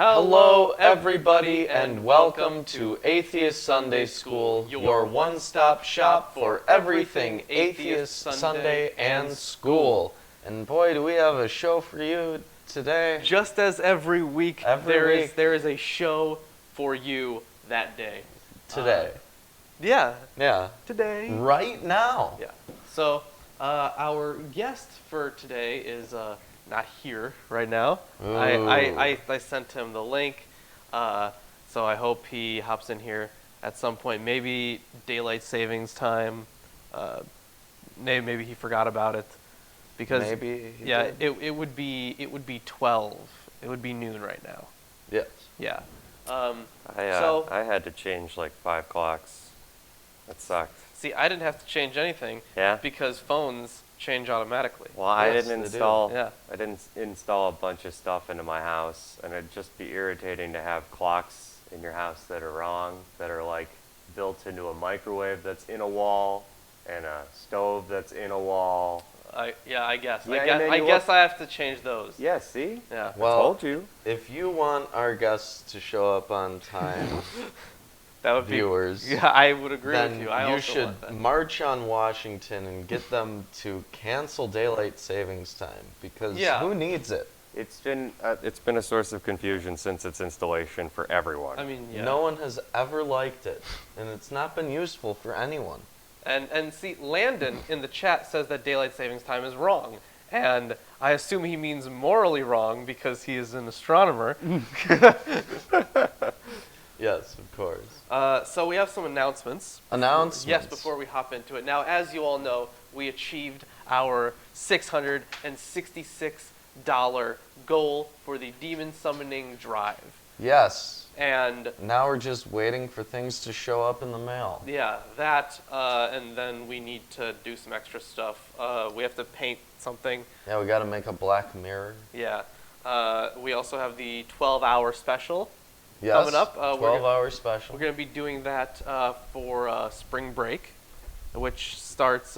Hello, everybody, and welcome to Atheist Sunday School, your one-stop shop for everything Atheist Sunday and school. And boy, do we have a show for you today. Just as every week, there is a show for you that day. Today. Yeah. Today. Right now. Yeah. So, our guest for today is not here right now. I sent him the link, so I hope he hops in here at some point. Maybe daylight savings time. Maybe he forgot about it, because maybe he did. It would be 12. It would be noon right now. Yes. Yeah. I had to change like 5 clocks. That sucked. See, I didn't have to change anything. Yeah. Because phones change automatically. Well, I Yes, didn't they do. install. Yeah. I didn't install a bunch of stuff into my house, and it'd just be irritating to have clocks in your house that are wrong, that are like built into a microwave that's in a wall, and a stove that's in a wall. I guess. Yeah, I guess I have to change those. Yeah. See. Yeah. Well, I told you. If you want our guests to show up on time, That would viewers, be. Yeah, I would agree then with you. I you also should want that. march on Washington and get them to cancel daylight savings time, because who needs it? It's been a source of confusion since its installation for everyone. I mean, yeah. No one has ever liked it, and it's not been useful for anyone. And see, Landon in the chat says that daylight savings time is wrong, and I assume he means morally wrong because he is an astronomer. Yes, of course. So we have some announcements. Announcements? Yes, before we hop into it. Now, as you all know, we achieved our $666 goal for the demon summoning drive. Yes. And now we're just waiting for things to show up in the mail. yeah, that, and then we need to do some extra stuff. We have to paint something. Yeah, we got to make a black mirror. Yeah. We also have the 12-hour special. Yes, coming up. 12-hour special. We're going to be doing that for spring break, which starts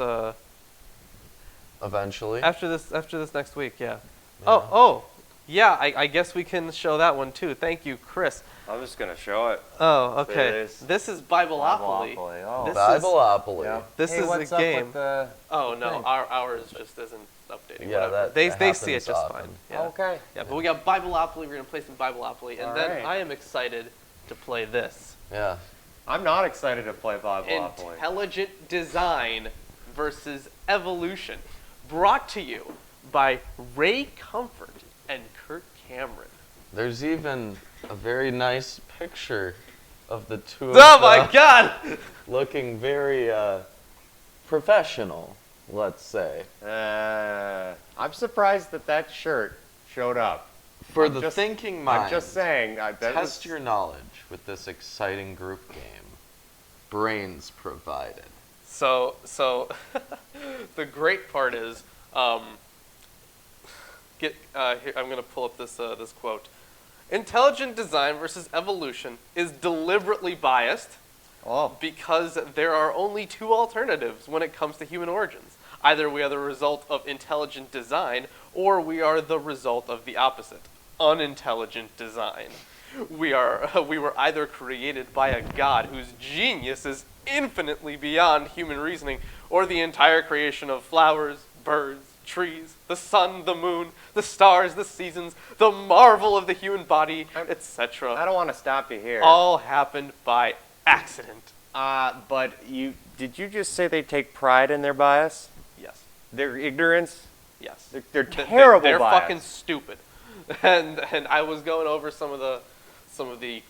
Eventually. after this next week. Yeah. Yeah. Yeah. I guess we can show that one too. Thank you, Chris. I'm just gonna show it. Oh, okay. There it is. This is Bibleopoly. Oh. This Bibleopoly. Yeah. This Hey, is what's a up game. with the Oh no, thing? ours just isn't updating. Yeah, whatever. that they happens see it just often. fine. Yeah. Okay. Yeah, but we got Bibleopoly. We're gonna play some Bibleopoly, and All then right. I am excited to play this. Yeah. I'm not excited to play Bibleopoly. Intelligent Design versus Evolution, brought to you by Ray Comfort and Kurt Cameron. There's even a very nice picture of the two of Oh my God! looking very professional, let's say. I'm surprised that shirt showed up. For I'm the just- thinking mind, I'm just saying. test your knowledge with this exciting group game. Brains provided. So the great part is, here, I'm going to pull up this quote. Intelligent design versus evolution is deliberately biased because there are only two alternatives when it comes to human origins. Either we are the result of intelligent design, or we are the result of the opposite, unintelligent design. We were either created by a god whose genius is infinitely beyond human reasoning, or the entire creation of flowers, birds, trees, the sun, the moon, the stars, the seasons, the marvel of the human body, etc. I don't want to stop you here. All happened by accident. But did you just say they take pride in their bias? Yes. Their ignorance? Yes. They're terrible They're bias. fucking stupid. And I was going over some of the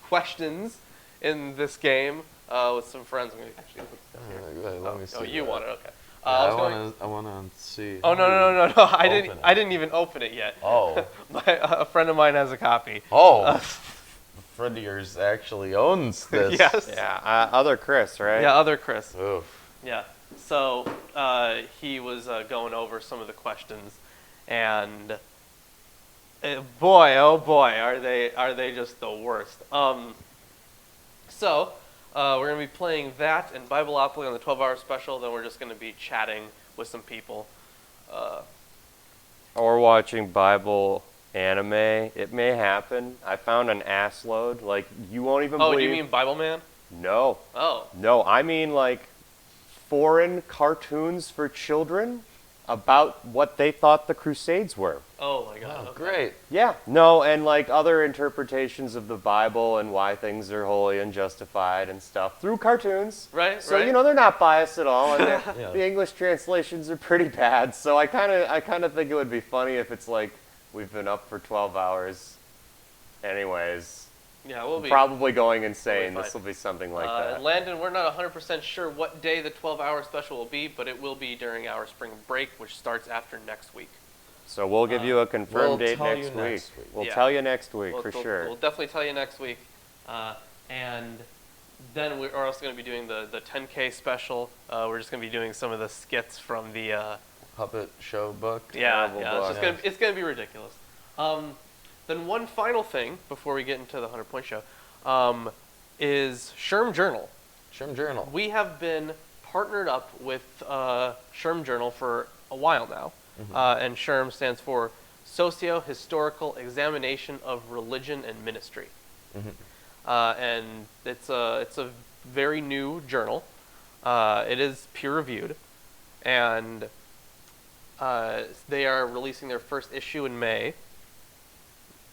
questions in this game with some friends. I'm gonna actually put stuff here. Let me see. Oh, you that. want it? Okay. Yeah, I want to see. Oh no! I Open it. didn't even open it yet. Oh. A friend of mine has a copy. Oh. A friend of yours actually owns this. Yes. Yeah, other Chris, right? Yeah, other Chris. Oof. Yeah. So he was going over some of the questions, and boy, oh boy, are they just the worst. So we're gonna be playing that and Bibleopoly on the 12-hour special. Then we're just gonna be chatting with some people. Or watching Bible Anime, it may happen. I found an ass load. Like, you won't even Oh, believe. do you mean Bible Man? No. Oh. No, I mean like foreign cartoons for children about what they thought the Crusades were. Oh my God. Oh, okay. great. Yeah. No, and like other interpretations of the Bible and why things are holy and justified and stuff through cartoons. Right. So right. you know they're not biased at all, and Yeah. the English translations are pretty bad. So I kind of think it would be funny if it's like we've been up for 12 hours, anyways. Yeah, we'll be. Probably going insane. fine. This will be something like that. And Landon, we're not 100% sure what day the 12-hour special will be, but it will be during our spring break, which starts after next week. So we'll give you a confirmed we'll date tell next you week. next week. We'll Yeah. tell you next week for We'll sure. We'll definitely tell you next week. And then we're also going to be doing the 10K special. We're just going to be doing some of the skits from the... Puppet show book. Yeah, Terrible yeah. book. It's gonna be ridiculous. Then one final thing before we get into the 100-point show is Sherm Journal. Sherm Journal. We have been partnered up with Sherm Journal for a while now, and Sherm stands for Socio-Historical Examination of Religion and Ministry. And it's a very new journal. It is peer-reviewed, and they are releasing their first issue in May,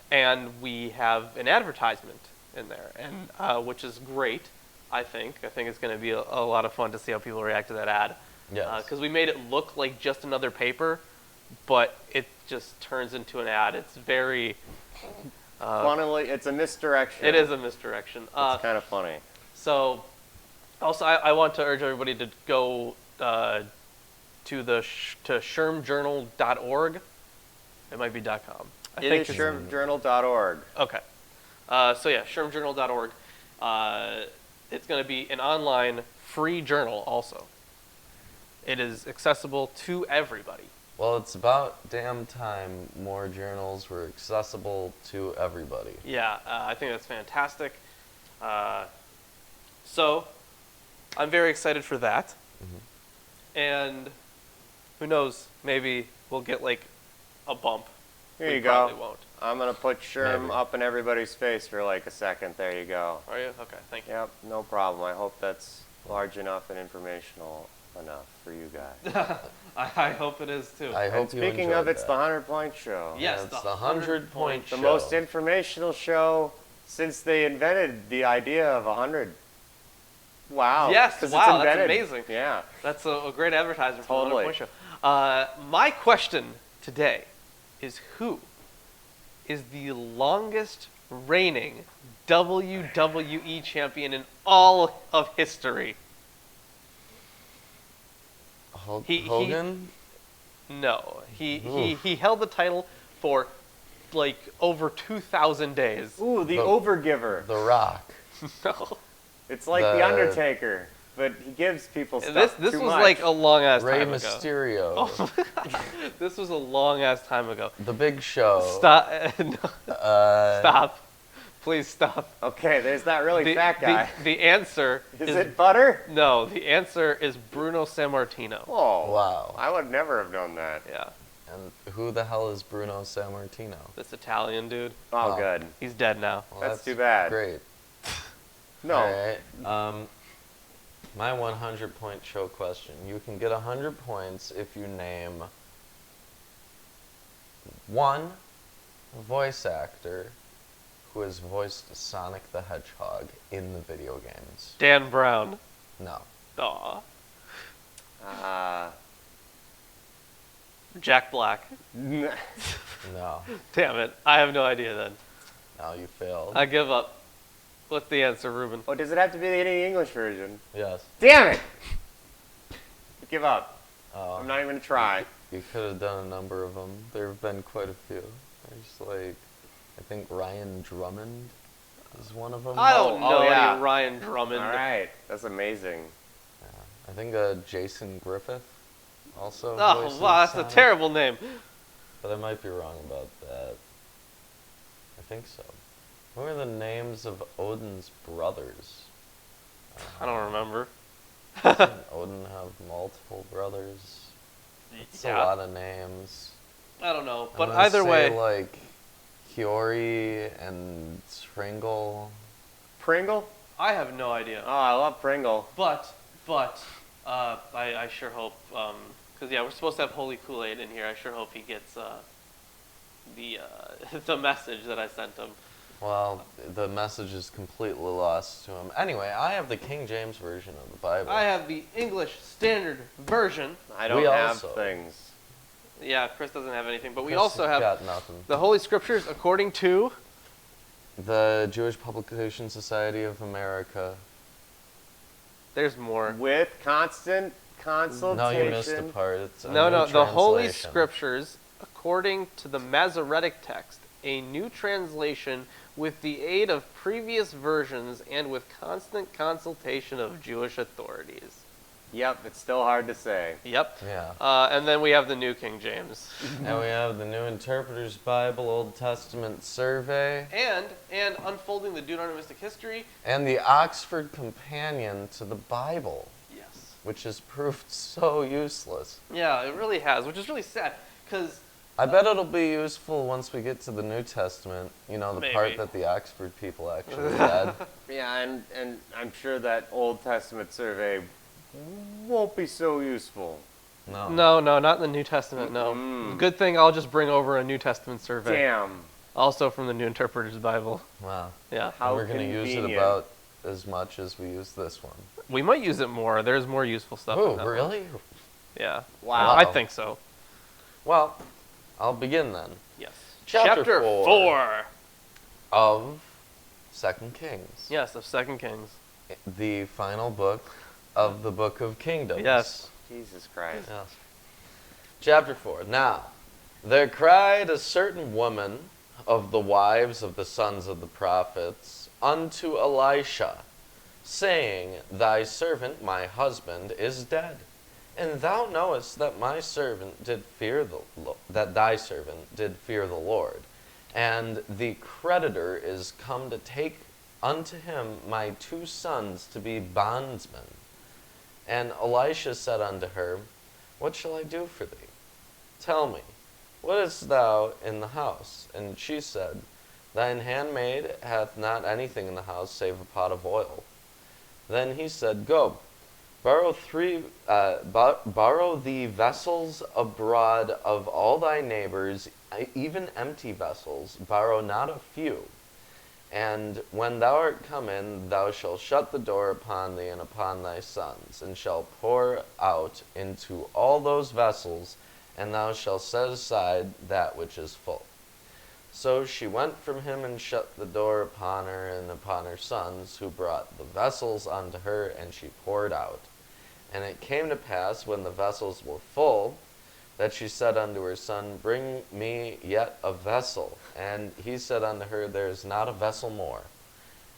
and we have an advertisement in there, and which is great. I think it's going to be a lot of fun to see how people react to that ad. Yes. Because we made it look like just another paper, but it just turns into an ad. It's very. Funnily, it's a misdirection. It is a misdirection. It's kind of funny. So, also, I want to urge everybody to go to shermjournal.org. It might be .com. It is shermjournal.org. Okay. So yeah, shermjournal.org. It's going to be an online free journal also. It is accessible to everybody. Well, it's about damn time more journals were accessible to everybody. Yeah, I think that's fantastic. So, I'm very excited for that. And who knows, maybe we'll get like a bump. Here We you probably go. won't. I'm going to put Sherm Maybe. up in everybody's face for like a second. There you go. Are you? Okay, thank you. Yep, no problem. I hope that's large enough and informational enough for you guys. I hope it is too. I And hope you speaking enjoyed of, it's that. the 100-point show. Yes, it's the the 100-point The show. most informational show since they invented the idea of 100. Wow. Yes, 'cause wow, it's that's invented. amazing. Yeah. That's a great advertisement for Totally. the 100-point show. My question today is who is the longest reigning WWE champion in all of history? Hogan? No, he held the title for like over 2,000 days. Ooh, the The- overgiver. The Rock. No. It's like the The- Undertaker, but he gives people stuff This too was much. like a long ass Rey time Mysterio. ago. This was a long ass time ago. The Big Show. Stop! No, Uh, stop! Please stop. Okay, there's that really fat guy. The answer Is it butter? no. The answer is Bruno Sammartino. Oh, Wow. I would never have known that. Yeah, And who the hell is Bruno Sammartino? this Italian dude. Oh, Oh. good. He's dead now. Well, That's too bad. Great. No. All right. My 100-point show question. You can get 100 points if you name one voice actor who has voiced Sonic the Hedgehog in the video games. Dan Brown. No. Aw. n- Jack Black. No. Damn it! I have no idea then. No, you failed. I give up. What's the answer, Ruben? Oh, does it have to be the English version? Yes. Damn it! Give up. Oh. I'm not even gonna try. You could have done a number of them. There have been quite a few. There's like, I think Ryan Drummond is one of them. I don't Oh, know yeah. any Ryan Drummond. All right, that's amazing. I think Jason Griffith also. Oh, voices wow, that's a Sonic, terrible name. But I might be wrong about that. I think so. What are the names of Odin's brothers? I don't remember. Doesn't Odin have multiple brothers? It's Yeah. a lot of names. I don't know, I'm but gonna either say, way, like Chiori and Pringle. Pringle? I have no idea. Oh, I love Pringle. But, I sure hope, because we're supposed to have Holy Kool-Aid in here. I sure hope he gets the message that I sent him. Well, the message is completely lost to him. Anyway, I have the King James Version of the Bible. I have the English Standard Version. I don't have things. Yeah, Chris doesn't have anything, but we Chris also have got nothing. the Holy Scriptures according to The Jewish Publication Society of America. There's more. With constant consultation. No, you missed a part. It's a No, new the Holy translation. Scriptures according to the Masoretic text, a new translation with the aid of previous versions and with constant consultation of Jewish authorities. Yep, it's still hard to say. Yep. Yeah. And then we have the New King James. And we have the New Interpreter's Bible, Old Testament Survey. And unfolding the Deuteronomistic history. And the Oxford Companion to the Bible. Yes. Which has proved so useless. Yeah, it really has, which is really sad, because I bet it'll be useful once we get to the New Testament. You know, the Maybe. part that the Oxford people actually read. Yeah, and I'm sure that Old Testament survey won't be so useful. No, not in the New Testament, no. Mm. Good thing I'll just bring over a New Testament survey. Damn. Also from the New Interpreter's Bible. Wow. Yeah. How We're going to use it convenient. about as much as we use this one. We might use it more. There's more useful stuff in Oh, that one. really? Yeah. Wow. I think so. Well, I'll begin then. Yes. Chapter 4 of 2 Kings. Yes, of 2 Kings. The final book of the Book of Kingdoms. Yes. Jesus Christ. Yes. Chapter 4. Now, there cried a certain woman of the wives of the sons of the prophets unto Elisha, saying, Thy servant, my husband, is dead. And thou knowest that my servant did fear thy servant did fear the Lord, and the creditor is come to take unto him my 2 sons to be bondsmen. And Elisha said unto her, What shall I do for thee? Tell me, what hast thou in the house? And she said, Thine handmaid hath not anything in the house save a pot of oil. Then he said, Go, borrow thee vessels abroad of all thy neighbors, even empty vessels, borrow not a few. And when thou art come in, thou shalt shut the door upon thee and upon thy sons, and shalt pour out into all those vessels, and thou shalt set aside that which is full. So she went from him and shut the door upon her and upon her sons, who brought the vessels unto her, and she poured out. And it came to pass, when the vessels were full, that she said unto her son, Bring me yet a vessel. And he said unto her, There is not a vessel more.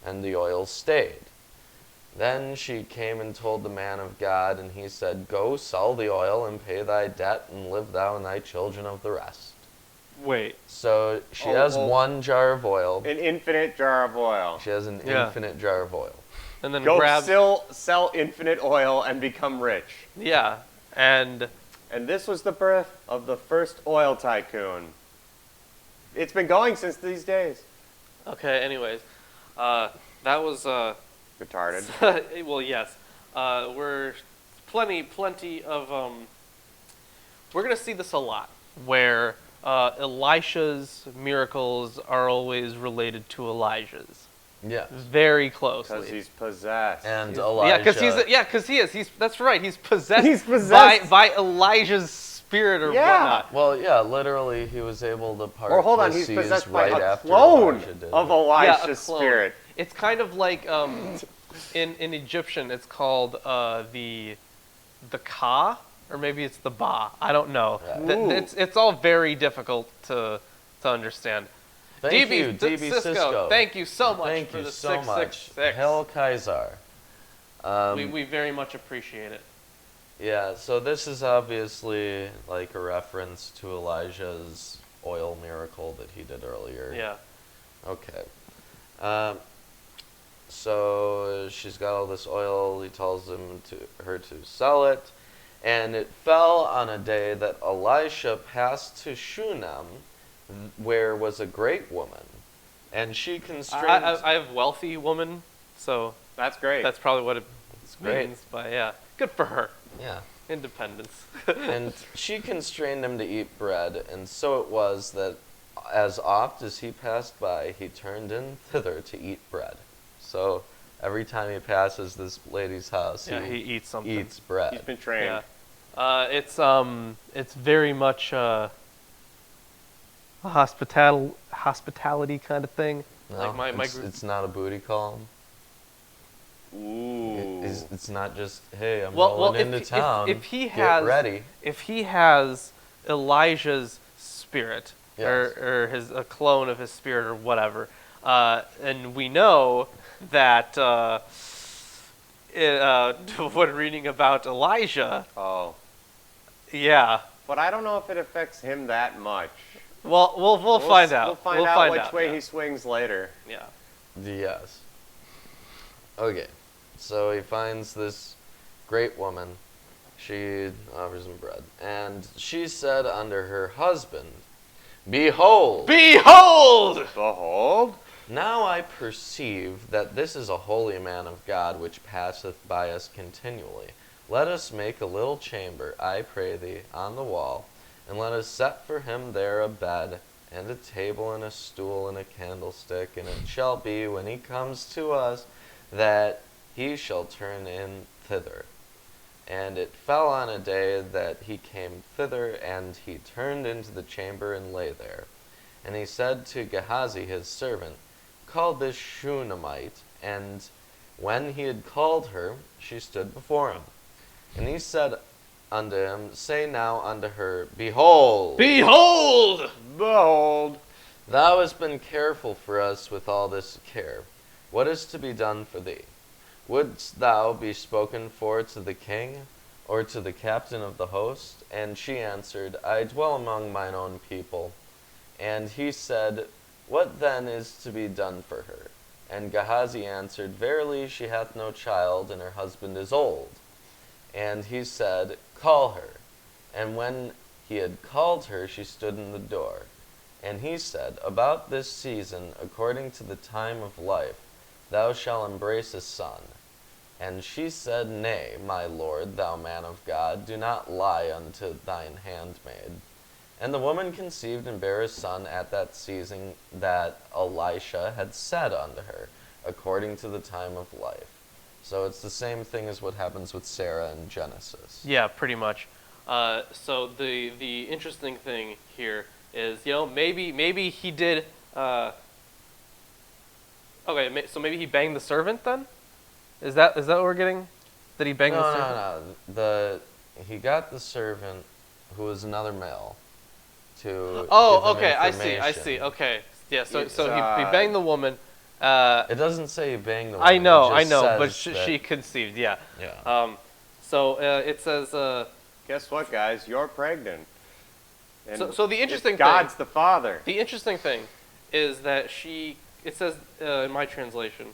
And the oil stayed. Then she came and told the man of God, and he said, Go, sell the oil, and pay thy debt, and live thou and thy children of the rest. Wait. So she has 1 jar of oil. An infinite jar of oil. She has an infinite jar of oil. And then Go grab... sell infinite oil and become rich. Yeah. And this was the birth of the first oil tycoon. It's been going since these days. okay, anyways. That was... Retarded. well, yes. We're plenty of... we're going to see this a lot, where Elisha's miracles are always related to Elijah's. Yes. Very closely. Because he's possessed. And Elijah. Because he is. That's right. He's possessed. He's possessed. by Elijah's spirit or whatnot. Well, yeah, literally, he was able to part Or hold on, the he's seas possessed right by a after clone Elijah did. of Yeah, a Elisha's clone. spirit. It's kind of like in Egyptian, it's called the Ka, or maybe it's the Ba. I don't know. Yeah. It's all very difficult to understand. Thank you, DB Cisco. Thank you so much Thank for you the so 666. much. Hail Kaiser. We very much appreciate it. Yeah, so this is obviously like a reference to Elijah's oil miracle that he did earlier. Yeah. Okay. So she's got all this oil. He tells her to sell it. And it fell on a day that Elisha passed to Shunem, where was a great woman, and she constrained. I have wealthy woman, so That's great. that's probably what it great. means. But yeah, good for her. Yeah. Independence. And she constrained him to eat bread, and so it was that as oft as he passed by, he turned in thither to eat bread. So every time he passes this lady's house, Yeah, he eats something. eats bread. He's been trained. Yeah. It's very much a hospitality kind of thing. No, Like my it's, group. it's not a booty call. Ooh. It's not just, hey, I'm Well, rolling into town. if he get has ready. if he has Elijah's spirit Yes. or his a clone of his spirit or whatever, and we know that when reading about Elijah, Oh. yeah. But I don't know if it affects him that much. Well, we'll find out. We'll find out which way yeah. he swings later. Yeah. Yes. Okay. So he finds this great woman. She offers him bread. And she said unto her husband, Behold, Behold! Behold. now I perceive that this is a holy man of God which passeth by us continually. Let us make a little chamber, I pray thee, on the wall, and let us set for him there a bed, and a table, and a stool, and a candlestick. And it shall be, when he comes to us, that he shall turn in thither. And it fell on a day that he came thither, and he turned into the chamber and lay there. And he said to Gehazi his servant, Call this Shunammite. And when he had called her, she stood before him. And he said unto him, Say now unto her, Behold, Behold! Behold. thou hast been careful for us with all this care. What is to be done for thee? Wouldst thou be spoken for to the king, or to the captain of the host? And she answered, I dwell among mine own people. And he said, What then is to be done for her? And Gehazi answered, Verily she hath no child, and her husband is old. And he said, Call her. And when he had called her, she stood in the door. And he said, About this season, according to the time of life, thou shalt embrace a son. And she said, Nay, my lord, thou man of God, do not lie unto thine handmaid. And the woman conceived and bare a son at that season that Elisha had said unto her, according to the time of life. So it's the same thing as what happens with Sarah in Genesis. Yeah, pretty much. So the interesting thing here is, maybe he did. Okay, so maybe he banged the servant then. Is that what we're getting? Did he bang the servant? No. He got the servant, who was another male, to. Oh, give him okay. I see. information. Okay. Yeah. So It's, he banged the woman. It doesn't say he banged the woman. I know. It just But says that- she conceived. Yeah. Yeah. So it says. Guess what, guys? You're pregnant. And So the interesting God's thing. the father. The interesting thing is that she. It says in my translation.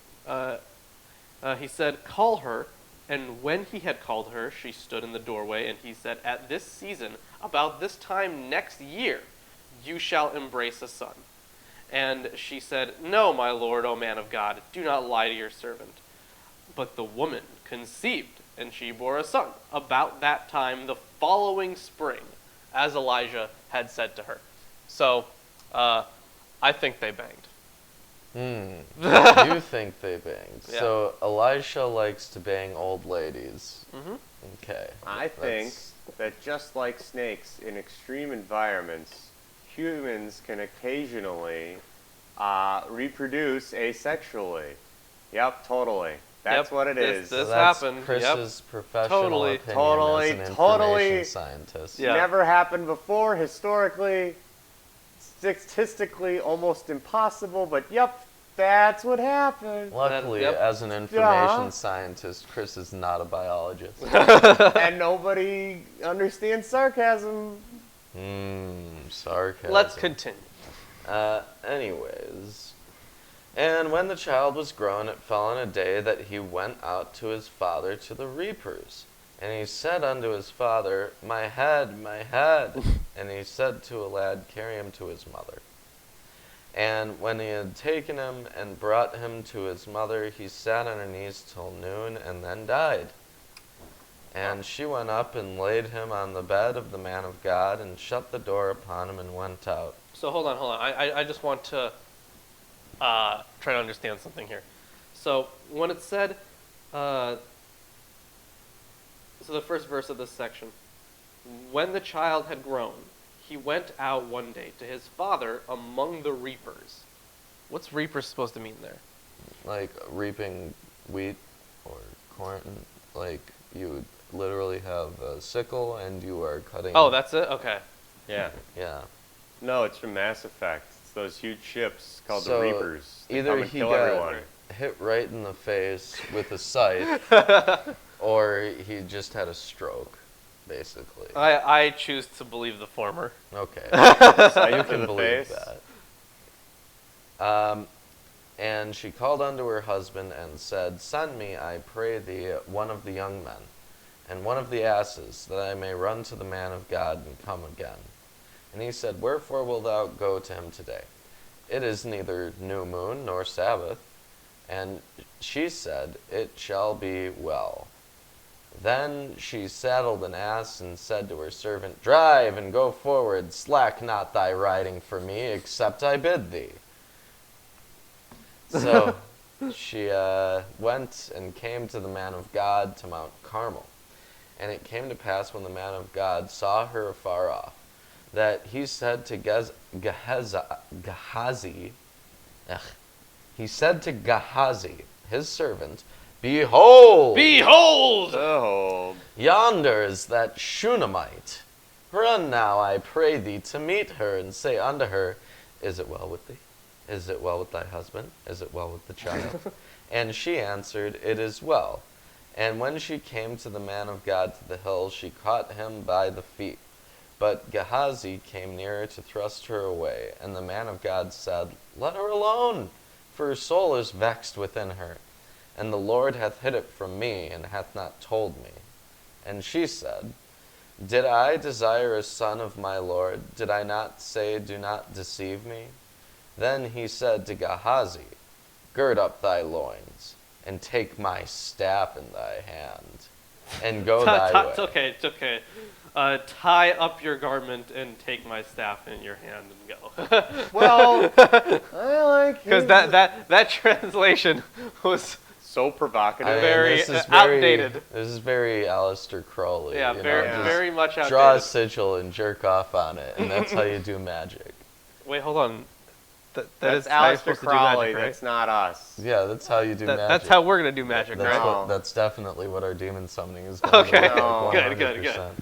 He said, "Call her." And when he had called her, she stood in the doorway, and he said, At this season, about this time next year, you shall embrace a son. And she said, No, my lord, O man of God, do not lie to your servant. But the woman conceived, and she bore a son, about that time the following spring, as Elijah had said to her. So, I think they banged. You think they banged. Yeah. So Elisha likes to bang old ladies. Mm-hmm. Okay. I think that just like snakes in extreme environments, humans can occasionally reproduce asexually. Yep, totally. That's what it is. This So that's happened. Chris's professional Totally. opinion Totally, as an totally. information scientist. Yeah. Never happened before, historically, statistically almost impossible, but yep, that's what happened. Luckily, Yep. as an information scientist, Chris is not a biologist. And nobody understands sarcasm. Sarcasm. Let's continue. Anyways. And when the child was grown, it fell on a day that he went out to his father to the reapers. And he said unto his father, My head, my head. And he said to a lad, "Carry him to his mother." And when he had taken him and brought him to his mother, he sat on her knees till noon and then died. And she went up and laid him on the bed of the man of God and shut the door upon him and went out. So hold on. I just want to try to understand something here. So when it said, so the first verse of this section, when the child had grown, he went out one day to his father among the reapers. What's reapers supposed to mean there? Like reaping wheat or corn, like you would literally have a sickle and you are cutting. Oh, that's it? Okay. Yeah. Yeah. No, it's from Mass Effect. It's those huge ships called So the Reapers. They either come and he kill got everyone. hit right in the face with a scythe, or he just had a stroke, basically. I choose to believe the former. Okay. Scythe You to can the believe face. that. And she called unto her husband and said, "Send me, I pray thee, one of the young men, and one of the asses, that I may run to the man of God and come again." And he said, "Wherefore wilt thou go to him today? It is neither new moon nor Sabbath." And she said, "It shall be well." Then she saddled an ass and said to her servant, "Drive and go forward, slack not thy riding for me, except I bid thee." So she went and came to the man of God to Mount Carmel. And it came to pass, when the man of God saw her afar off, that he said to Gehazi, his servant, "Behold! Behold! Oh, Yonder is that Shunammite. Run now, I pray thee, to meet her, and say unto her, Is it well with thee? Is it well with thy husband? Is it well with the child?" And she answered, "It is well." And when she came to the man of God to the hill, she caught him by the feet. But Gehazi came nearer to thrust her away. And the man of God said, "Let her alone, for her soul is vexed within her. And the Lord hath hid it from me, and hath not told me." And she said, "Did I desire a son of my Lord? Did I not say, do not deceive me?" Then he said to Gehazi, "Gird up thy loins, and take my staff in thy hand, and go thy way." It's okay, it's okay. Tie up your garment and take my staff in your hand and go. well, I like Because that translation was so provocative. I mean, very this is outdated. This is very Aleister Crowley. Yeah, you very know, just very much outdated. draw a sigil and jerk off on it, and that's how you do magic. Wait, hold on. That That's is how you're Aleister supposed to do Crowley. magic, right? That's not us. Yeah, that's how you do magic. That's how we're gonna do magic, That's right? No. that's definitely what our demon summoning is going Okay. to look like. Good. 100%. I'm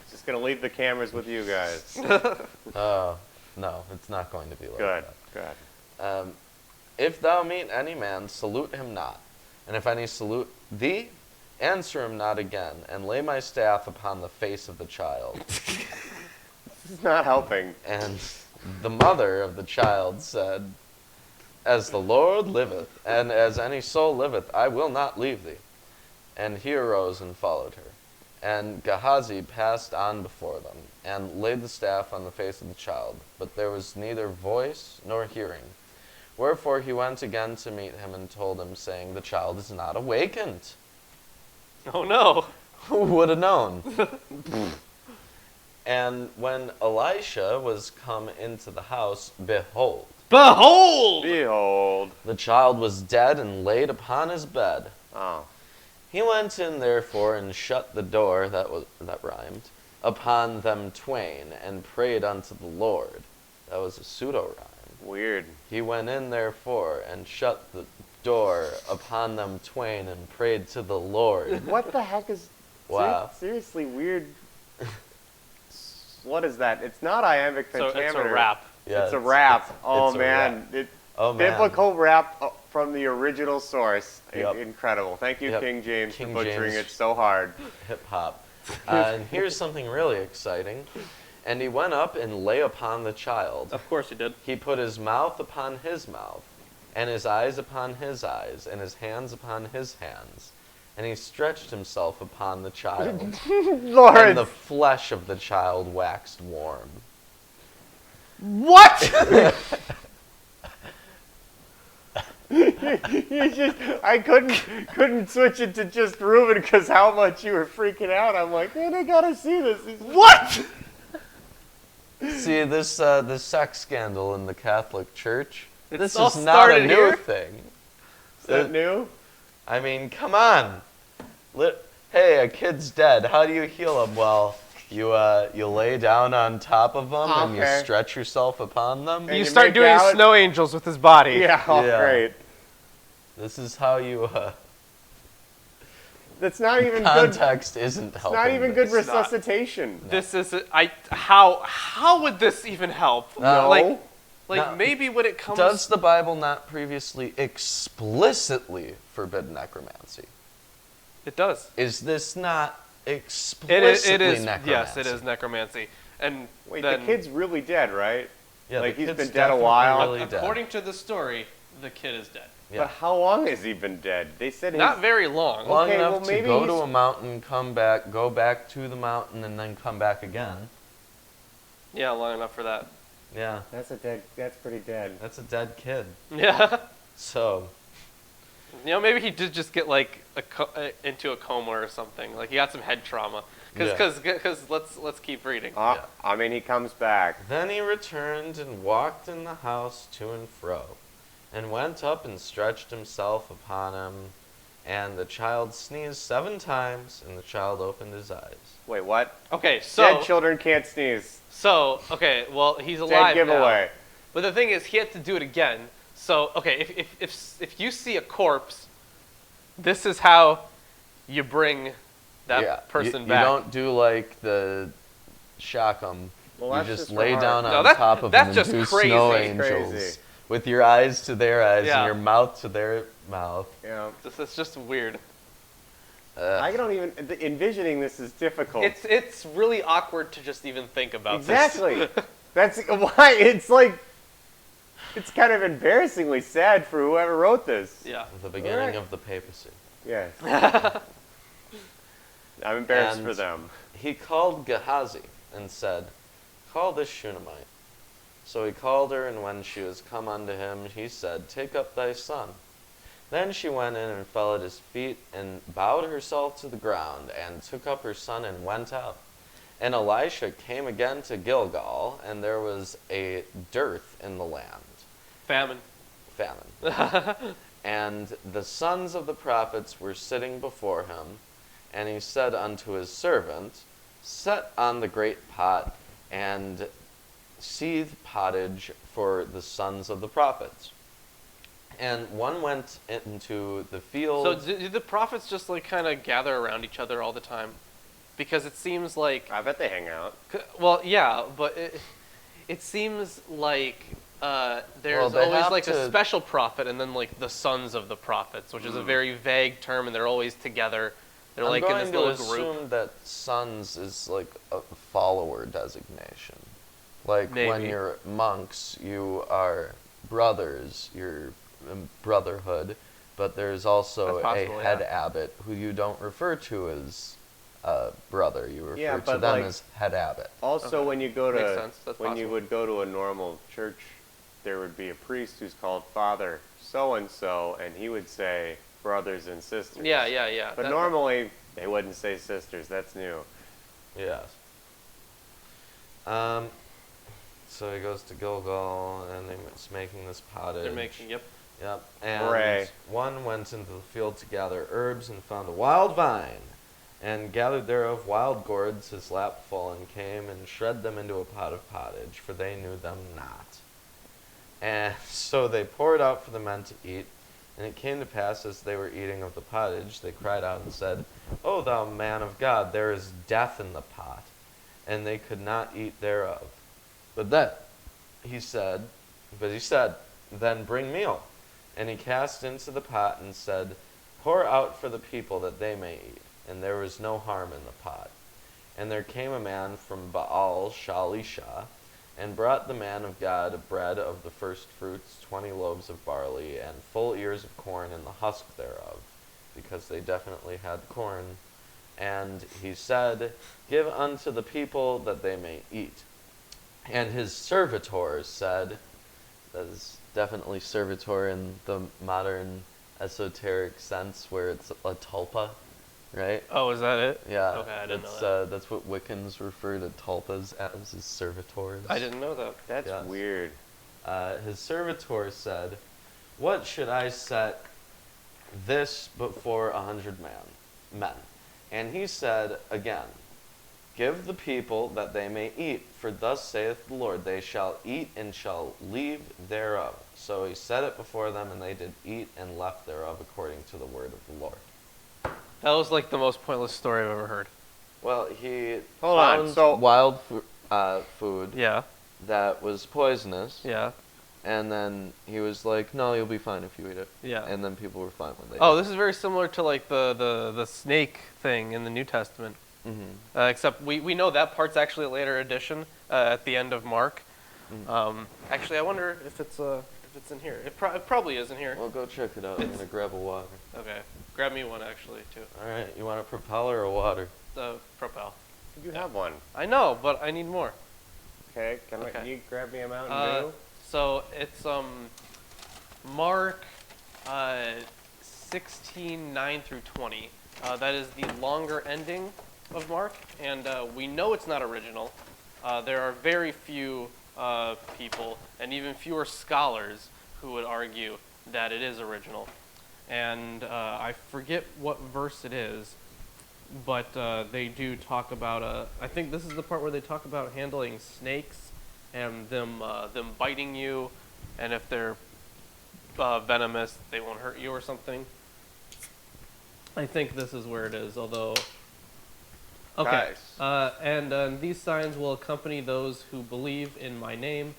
just gonna leave the cameras with you guys. No, it's not going to be like Good, that. good. If thou meet any man, salute him not. And if any salute thee, answer him not again, and lay my staff upon the face of the child. This is not helping. And the mother of the child said, "As the Lord liveth, and as any soul liveth, I will not leave thee." And he arose and followed her. And Gehazi passed on before them, and laid the staff on the face of the child. But there was neither voice nor hearing. Wherefore he went again to meet him, and told him, saying, "The child is not awakened." Oh no. Who would have known? And when Elisha was come into the house, behold, Behold. the child was dead and laid upon his bed. Oh. He went in therefore and shut the door, that rhymed, upon them twain, and prayed unto the Lord. That was a pseudo-rhyme. Weird. He went in therefore and shut the door upon them twain and prayed to the Lord. What the heck is... Wow. Seriously weird. What is that? It's not iambic So pentameter. it's a rap. Yeah, It's a rap. Oh, it's a man. rap. Oh, man. Biblical rap from the original source. Yep. Incredible. Thank you, Yep. King James, King for butchering James. it so hard. Hip hop. And here's something really exciting. And he went up and lay upon the child. Of course you did. He put his mouth upon his mouth, and his eyes upon his eyes, and his hands upon his hands. and he stretched himself upon the child, Lord. and the flesh of the child waxed warm. What? I couldn't switch it to just Reuben because how much you were freaking out. I'm like, man, I gotta see this. What? See, this sex scandal in the Catholic Church, this all is not a started new here? thing. Is that new? I mean, come on. Hey, a kid's dead. How do you heal him? Well, you lay down on top of them and you Okay. stretch yourself upon them. And You you start make doing out? snow angels with his body. Yeah, oh, Yeah. great. This is how you. That's not even good. Context isn't helping. Not even good this. not. resuscitation. This is how would this even help? No. Like No. maybe when it comes Does the Bible not previously explicitly forbid necromancy? it does. Is this not It explicitly is necromancy? yes, it is necromancy. And Wait, then, the kid's really dead, right? Yeah, Like, the he's kid's been dead a definitely while. Really dead. According to the story, the kid is dead. Yeah. But how long has he been dead? They said not he's... very long. Long Okay, enough well, to maybe go to he's- a mountain, come back, go back to the mountain, and then come back again. Yeah, long enough for that. Yeah, That's pretty dead. that's a dead kid. Yeah. So, Maybe he did just get like into a coma or something. Like he got some head trauma. Yeah. Because let's keep reading. Yeah. I mean, he comes back. then he returned and walked in the house to and fro, and went up and stretched himself upon him. And the child sneezed 7 times, and the child opened his eyes. Wait, what? Okay, so Dead children can't sneeze. okay, well he's Dead alive giveaway. now. But the thing is, he had to do it again. So okay, if you see a corpse, this is how you bring that Yeah, person you back. don't do like the shock 'em. Well, you that's just just lay for down art. on No, top of that's them and just do snow crazy. angels. Crazy. With your eyes to their eyes Yeah. and your mouth to their mouth. Yeah. This is just weird. I don't even... Envisioning this is difficult. It's really awkward to just even think about this. Exactly. That's why it's like... It's kind of embarrassingly sad for whoever wrote this. Yeah. the beginning Alright. of the papacy. Yes. I'm embarrassed And for them. He called Gehazi and said, "Call this Shunammite." So he called her, and when she was come unto him, he said, "Take up thy son." Then she went in and fell at his feet, and bowed herself to the ground, and took up her son and went out. And Elisha came again to Gilgal, and there was a dearth in the land, Famine. famine. And the sons of the prophets were sitting before him, and he said unto his servant, "Set on the great pot, and seethe pottage for the sons of the prophets." And one went into the field. So do the prophets just like kind of gather around each other all the time? Because it seems like, I bet they hang out. well, yeah, but it seems like there's Well, they always have like a to- special prophet and then like the sons of the prophets, which is a very vague term, and they're always together. They're I'm like in going this to little assume group. that sons is like a follower designation. Like when Maybe. you're monks, you are brothers, you're brotherhood, but there's also That's possible, a head yeah. abbot who you don't refer to as brother. You refer Yeah, to but, them like, as head abbot. Also, Okay. when you go Makes to... sense. That's when you possible. would go to a normal church, there would be a priest who's called Father so-and-so, and he would say brothers and sisters. Yeah. But normally, they wouldn't say sisters. That's new. Yes. So he goes to Gilgal, and he's making this pottage. they're making yep. Yep. And Hooray. one went into the field to gather herbs and found a wild vine, and gathered thereof wild gourds his lap full, and came and shred them into a pot of pottage, for they knew them not. And so they poured out for the men to eat. And it came to pass, as they were eating of the pottage, they cried out and said, "O thou man of God, there is death in the pot." And they could not eat thereof. But he said, "Then bring meal." And he cast into the pot and said, "Pour out for the people that they may eat." And there was no harm in the pot. And there came a man from Baal Shalisha, and brought the man of God bread of the first fruits, 20 loaves of barley, and full ears of corn, and the husk thereof. because they definitely had corn. And he said, "Give unto the people that they may eat." And his servitors said, that is definitely servitor in the modern esoteric sense where it's a tulpa, right? Oh, is that it? Yeah, Okay, I didn't know that. That's what Wiccans refer to tulpas as, is servitors. I didn't know that. That's Yes. weird. His servitor said, "What should I set this before 100 men?" And he said again, "Give the people that they may eat, for thus saith the Lord, they shall eat and shall leave thereof." So he set it before them, and they did eat and left thereof, according to the word of the Lord. That was like the most pointless story I've ever heard. Well, he Hold on, found so- wild food Yeah, that was poisonous, yeah, and then he was like, "No, you'll be fine if you eat it." yeah. And then people were fine when they Oh, ate this is very similar to like the snake thing in the New Testament. it. Except we know that part's actually a later addition at the end of Mark. Mm-hmm. Actually, I wonder if it's in here. It probably is in here. Well, go check it out. I'm gonna grab a water. Okay, grab me one actually too. All right, you want a propeller or water? The Propel. You have one. I know, but I need more. Okay, can Okay. you grab me a Mountain Dew? So it's Mark 16:9 through 20. That is the longer ending of Mark, and we know it's not original. There are very few people, and even fewer scholars, who would argue that it is original. And I forget what verse it is, but they do talk about, I think this is the part where they talk about handling snakes and them biting you, and if they're venomous, they won't hurt you or something. I think this is where it is, although... Okay. Nice. And these signs will accompany those who believe in my name.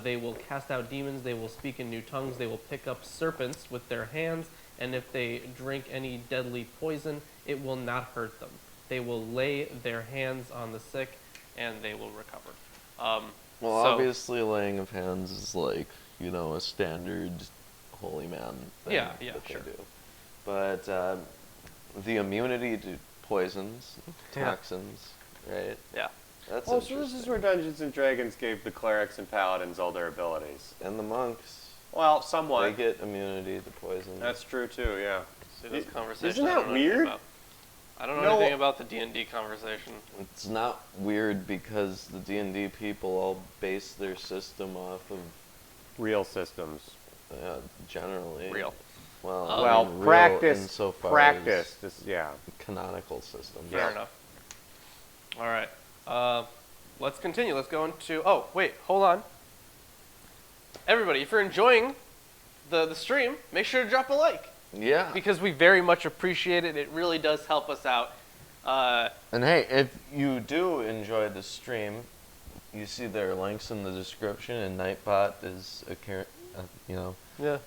They will cast out demons. They will speak in new tongues. They will pick up serpents with their hands. And if they drink any deadly poison, it will not hurt them. They will lay their hands on the sick, and they will recover. Well, so- obviously, laying of hands is like, a standard holy man thing Yeah, that sure. they do. But the immunity to poisons, Yeah. toxins, right? Yeah. That's Oh, so this interesting. is where Dungeons and Dragons gave the clerics and paladins all their abilities. And the monks, Well, they somewhat. get immunity to poison. That's true too. Yeah. See, this Isn't conversation. that I don't know anything weird? about. I don't know No. anything about the D&D conversation. It's not weird because the D&D people all base their system off of, Real systems. generally. Real. Well, Oh. Well, real practice. insofar Practice. as This, yeah. canonical systems. Fair enough. All right. Let's continue. Let's go into... Oh, wait. Hold on. Everybody, if you're enjoying the stream, make sure to drop a like. Yeah. Because we very much appreciate it. It really does help us out. And hey, if you do enjoy the stream, you see there are links in the description, and Nightbot is Yeah.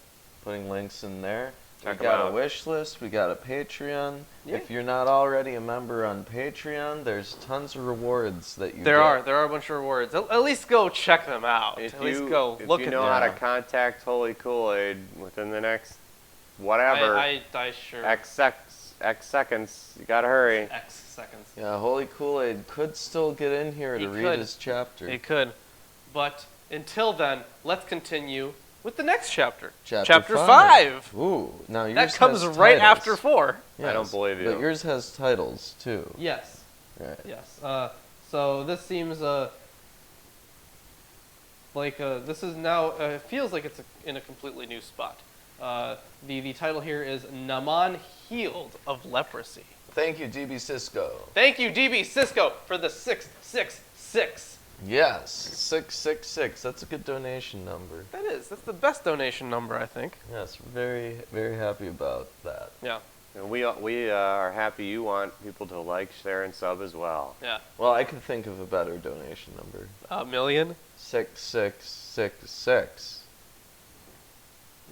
putting links in there. Check We 'em got a out. wish list. We got a Patreon. Yeah. If you're not already a member on Patreon, there's tons of rewards that you There get. are a bunch of rewards. At least go check them out. If At least you, go if look you at know them. how to Yeah. contact Holy Kool-Aid within the next whatever I sure. X seconds, you gotta hurry. X seconds. Yeah, Holy Kool-Aid could still get in here He to read could. his chapter. It could. But until then, let's continue with the next chapter. Chapter 5. Ooh, now yours That comes has right titles. after 4. I don't believe you. But yours has titles too. Yes. Right. Yes. So this seems this is now feels like it's in a completely new spot. The title here is Naaman healed of leprosy. Thank you, DB Cisco. Thank you, DB Cisco, for the 666. Yes, 666. That's a good donation number. That is. That's the best donation number, I think. Yes, very, very happy about that. Yeah. And we are happy you want people to like, share, and sub as well. Yeah. Well, I could think of a better donation number. A million. 6666.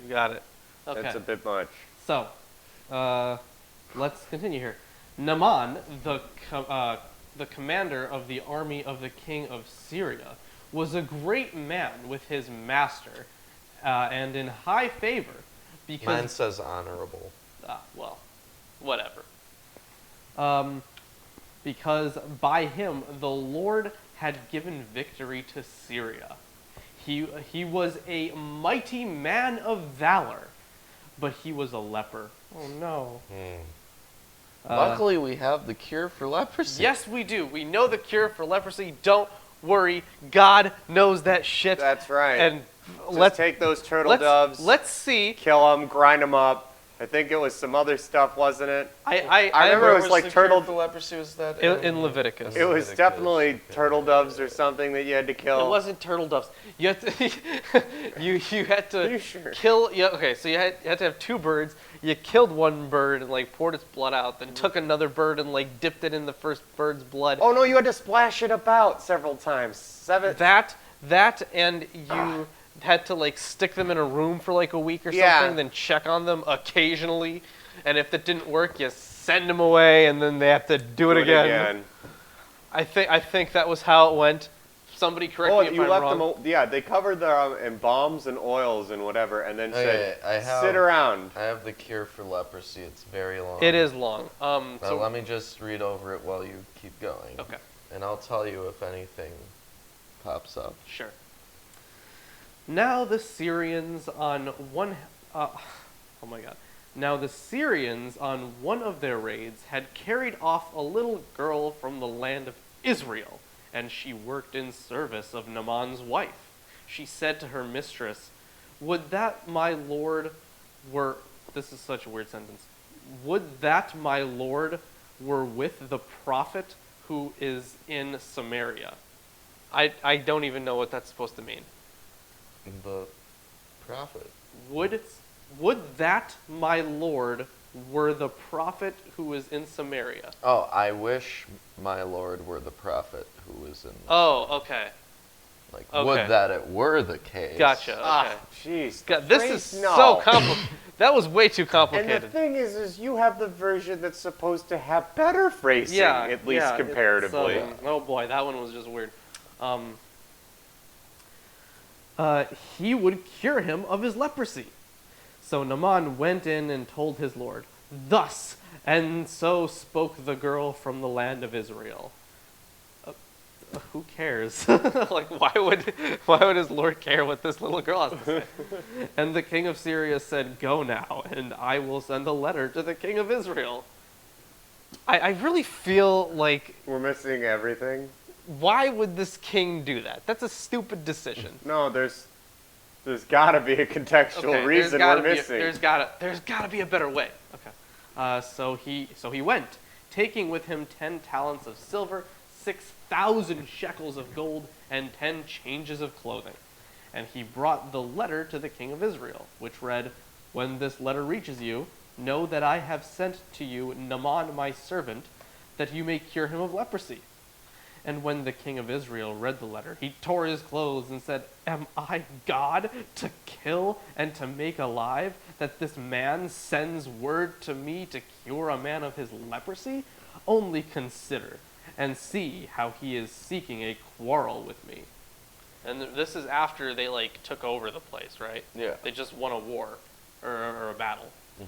You got it. Okay. That's a bit much. So, let's continue here. Naaman, the commander of the army of the king of Syria, was a great man with his master, and in high favor, because Mine says honorable. well, whatever. Because by him the Lord had given victory to Syria. He was a mighty man of valor, but he was a leper. Oh no. Luckily, we have the cure for leprosy. Yes, we do. We know the cure for leprosy. Don't worry. God knows that shit. That's right. And Let's take those turtle doves. Let's see. Kill them, grind them up. I think it was some other stuff, wasn't it? I remember it was like the turtle. cure for leprosy was that in Leviticus. It was definitely turtle doves or something that you had to kill. It wasn't turtle doves. You had to you had to Are you sure? kill. Yeah, okay. So you had to have two birds. You killed one bird and like poured its blood out. Then took another bird and like dipped it in the first bird's blood. Oh no, you had to splash it about several times. That and you had to like stick them in a room for like a week or Yeah. something, then check on them occasionally, and if it didn't work, you send them away, and then they have to do it again. I think that was how it went. Somebody correct me if you I'm left wrong. them. Yeah, they covered them in balms and oils and whatever, and then said, I "Sit around." I have the cure for leprosy. It's very long. It is long. So let me just read over it while you keep going. Okay. And I'll tell you if anything pops up. Sure. Now the Syrians on one. Oh my God. Now the Syrians on one of their raids had carried off a little girl from the land of Israel, and she worked in service of Naaman's wife. She said to her mistress, "Would that my lord were." This is such a weird sentence. "Would that my lord were with the prophet who is in Samaria." I don't even know what that's supposed to mean. The prophet. Would that my lord were the prophet who is in Samaria? Oh, I wish my lord were the prophet who was in. Oh, okay. Like, Okay. would that it were the case. Gotcha. Okay. Jeez. God, this is so complicated. That was way too And complicated. the thing is you have the version that's supposed to have better phrasing, at least yeah, comparatively. it's, oh boy, that one was just weird. He would cure him of his leprosy. So Naaman went in and told his lord, "Thus and so spoke the girl from the land of Israel." Who cares? Like, why would his lord care what this little girl has to say? And the king of Syria said, "Go now, and I will send a letter to the king of Israel." I really feel like, We're missing everything. why would this king do that? That's a stupid decision. No, there's got to be a contextual reason we're missing. There's gotta be a better way. Okay. So he went, taking with him 10 talents of silver, 6,000 shekels of gold, and 10 changes of clothing. And he brought the letter to the king of Israel, which read, "When this letter reaches you, know that I have sent to you Naaman my servant, that you may cure him of leprosy." And when the king of Israel read the letter, he tore his clothes and said, "Am I God to kill and to make alive, that this man sends word to me to cure a man of his leprosy? Only consider and see how he is seeking a quarrel with me." And this is after they like took over the place, right? Yeah. They just won a war or a battle. Mhm.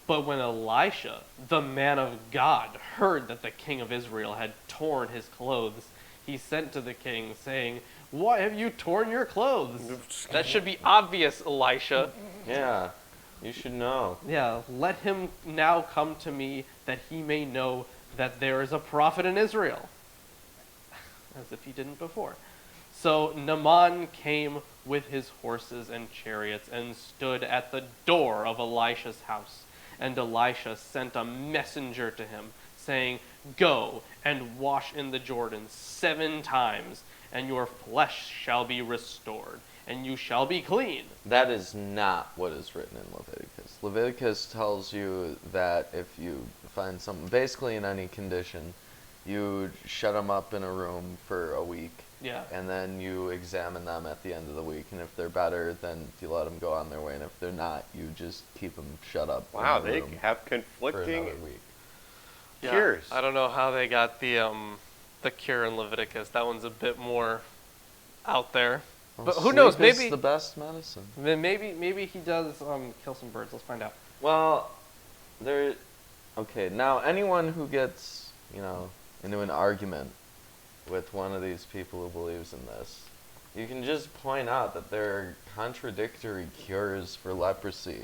But when Elisha, the man of God, heard that the king of Israel had torn his clothes, he sent to the king, saying, "Why have you torn your clothes?" That should be obvious, Elisha. Yeah, you should know. Yeah, "Let him now come to me, that he may know that there is a prophet in Israel." As if he didn't before. So Naaman came with his horses and chariots and stood at the door of Elisha's house. And Elisha sent a messenger to him, saying, "Go and wash in the Jordan 7 times, and your flesh shall be restored, and you shall be clean." That is not what is written in Leviticus. Leviticus tells you that if you find something, basically in any condition, you shut them up in a room for a week, Yeah. and then you examine them at the end of the week. And if they're better, then you let them go on their way. And if they're not, you just keep them shut up. Wow, in the they room have for another conflicting week. Yeah, cures. I don't know how they got the cure in Leviticus. That one's a bit more out there. Well, But who knows, sleep is maybe- the best medicine. Maybe he does kill some birds. Let's find out. Well, there. Okay, now anyone who gets, into an argument with one of these people who believes in this, you can just point out that there are contradictory cures for leprosy.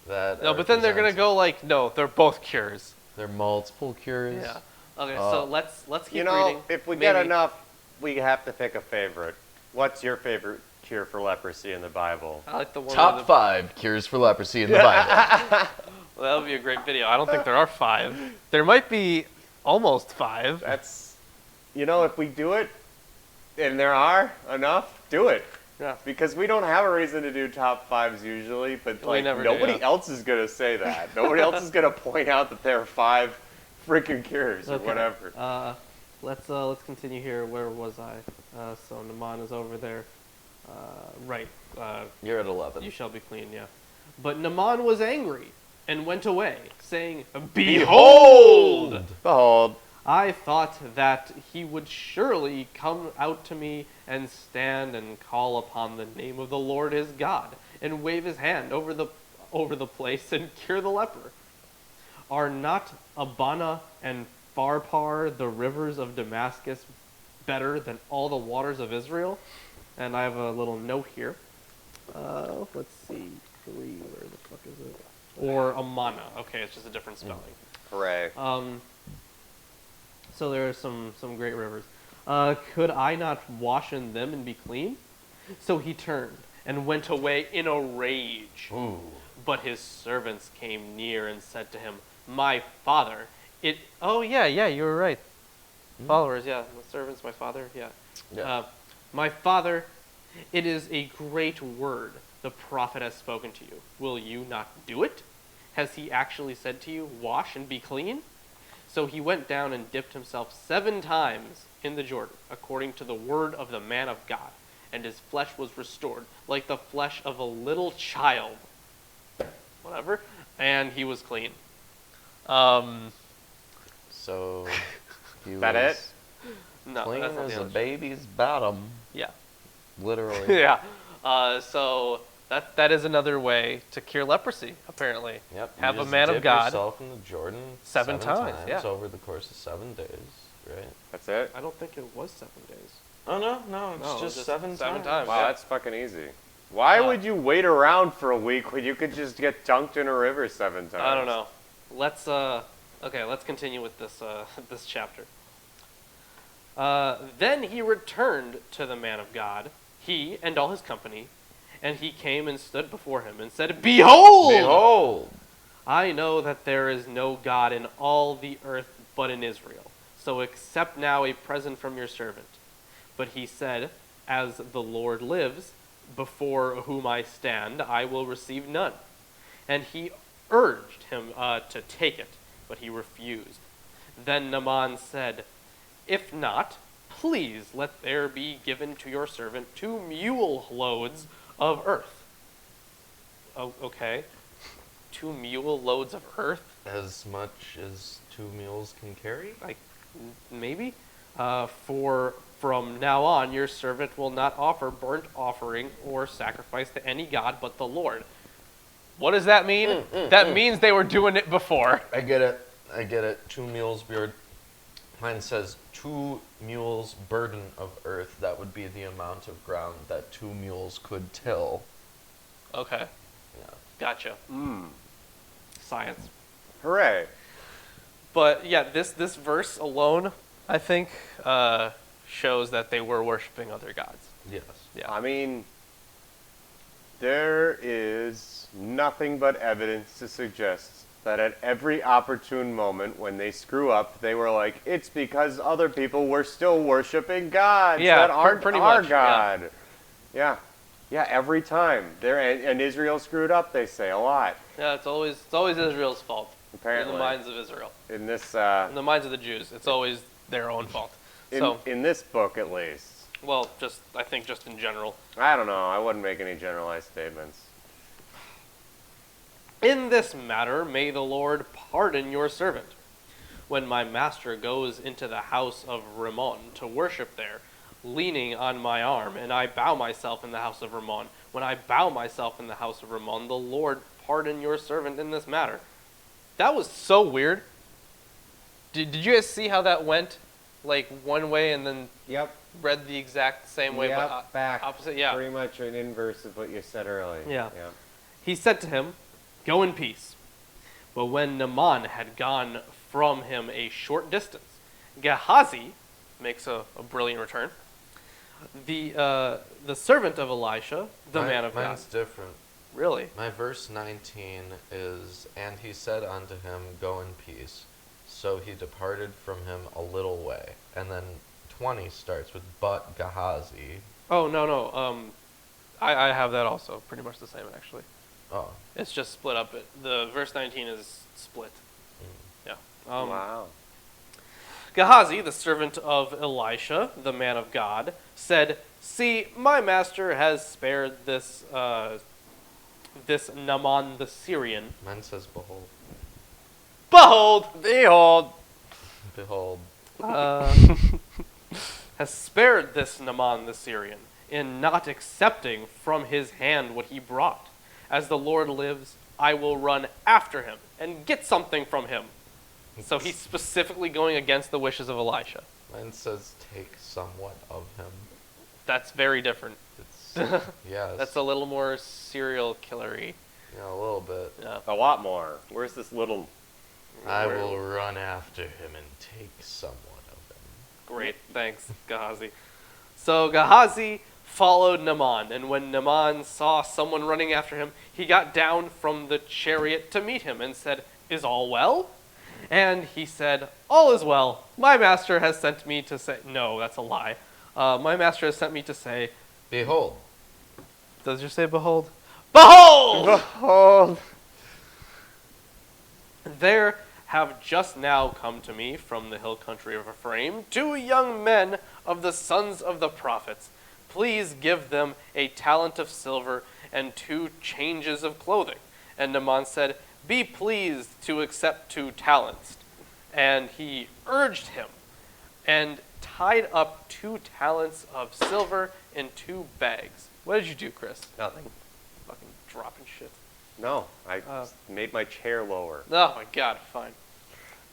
No, but then they're gonna go like, no, they're both cures. They're multiple cures. Yeah. Okay, so let's keep You know, reading. if we get enough, we have to pick a favorite. What's your favorite cure for leprosy in the Bible? I like the one Top with 5 cures for leprosy in the Bible. Well, that would be a great video. I don't think there are 5. There might be almost 5. That's, if we do it, and there are enough, do it. Yeah. Because we don't have a reason to do top 5s usually, but We never do, nobody yeah. else is gonna say that. Nobody else is gonna point out that there are 5 freaking cures or whatever. Let's continue here. Where was I? So Naaman is over there. Right. You're at 11. You shall be clean. Yeah. But Naaman was angry and went away, saying, Behold! Behold. I thought that he would surely come out to me and stand and call upon the name of the Lord his God and wave his hand over the place and cure the leper. Are not Abana and Pharpar, the rivers of Damascus, better than all the waters of Israel? And I have a little note here. Let's see. 3, where the fuck is it? Or Amana. Okay, it's just a different spelling. Hooray. So there are some great rivers. Could I not wash in them and be clean? So he turned and went away in a rage. Ooh. But his servants came near and said to him, my father, oh yeah, you were right. Followers, yeah. The servants, my father, yeah. My father, it is a great word the prophet has spoken to you. Will you not do it? Has he actually said to you, wash and be clean? So he went down and dipped himself 7 times in the Jordan, according to the word of the man of God, and his flesh was restored, like the flesh of a little child. Whatever. And he was clean. So he That was it? No, clean that's not as the a other. baby's bottom. Yeah. Literally. Yeah. So that is another way to cure leprosy, apparently. Yep. you Have a just man of dip God yourself in the Jordan 7 times, yeah. over the course of 7 days, right? That's it? I don't think it was 7 days. Oh no, it's No, just just 7 7 times. times. Wow, Yeah. that's fucking easy. Why would you wait around for a week when you could just get dunked in a river 7 times? I don't know. Let's continue with this this chapter. Then he returned to the man of God, he and all his company, and he came and stood before him and said, Behold! Behold! I know that there is no God in all the earth but in Israel. So accept now a present from your servant. But he said, As the Lord lives, before whom I stand, I will receive none. And he urged him to take it, but he refused. Then Naaman said, If not, please let there be given to your servant 2 mule loads of earth. Oh, okay. 2 mule loads of earth? As much as 2 mules can carry? Maybe. For from now on, your servant will not offer burnt offering or sacrifice to any god but the Lord. What does that mean? That means they were doing it before. I get it. 2 mules beard. Mine says 2 mules burden of earth. That would be the amount of ground that 2 mules could till. Okay. Yeah. Gotcha. Science. Hooray. But yeah, this verse alone, I think, shows that they were worshiping other gods. Yes. Yeah. I mean, there is nothing but evidence to suggest that at every opportune moment when they screw up, they were like, it's because other people were still worshiping gods Yeah, that aren't pretty our much, God. Yeah. Yeah, every time. And Israel screwed up, they say, a lot. Yeah, it's always Israel's fault. Apparently. In the minds of Israel. In this, In the minds of the Jews, it's always their own fault. in this book at least. Well, I think just in general. I don't know. I wouldn't make any generalized statements. In this matter, may the Lord pardon your servant. When my master goes into the house of Rimmon to worship there, leaning on my arm, and I bow myself in the house of Rimmon. When I bow myself in the house of Rimmon, the Lord pardon your servant in this matter. That was so weird. Did you guys see how that went? Like one way and then Yep. read the exact same way, Yep, but back. opposite? Yeah. Pretty much an inverse of what you said earlier. Yeah. Yep. He said to him, "Go in peace." But when Naaman had gone from him a short distance, Gehazi makes a brilliant return. The servant of Elisha, the man of God. Mine's different. Really? My verse 19 is, and he said unto him, Go in peace. So he departed from him a little way. And then 20 starts with, but Gehazi. Oh, no. I have that also. Pretty much the same, actually. Oh. It's just split up. The verse 19 is split. Yeah. Wow. Gehazi, the servant of Elisha, the man of God, said, "See, my master has spared this Naaman the Syrian." Mine says, Behold. Behold! Behold! Behold. Has spared this Naaman the Syrian in not accepting from his hand what he brought. As the Lord lives, I will run after him and get something from him. So he's specifically going against the wishes of Elisha. Mine says, Take somewhat of him. That's very different. It's, yeah. That's a little more serial killery. Yeah, a little bit. Yeah. A lot more. Where's this little... I will run after him and take somewhat of him. Great, thanks, Gehazi. So Gehazi followed Naaman, and when Naaman saw someone running after him, he got down from the chariot to meet him and said, "Is all well?" And he said, "All is well. My master has sent me to say..." No, that's a lie. My master has sent me to say... Behold. Does you say behold? Behold! Behold! There have just now come to me from the hill country of Ephraim 2 young men of the sons of the prophets. Please give them a talent of silver and 2 changes of clothing. And Naaman said, "Be pleased to accept 2 talents. And he urged him and tied up 2 talents of silver in 2 bags. What did you do, Chris? Nothing. Fucking dropping shit. No, I made my chair lower. Oh my god, fine.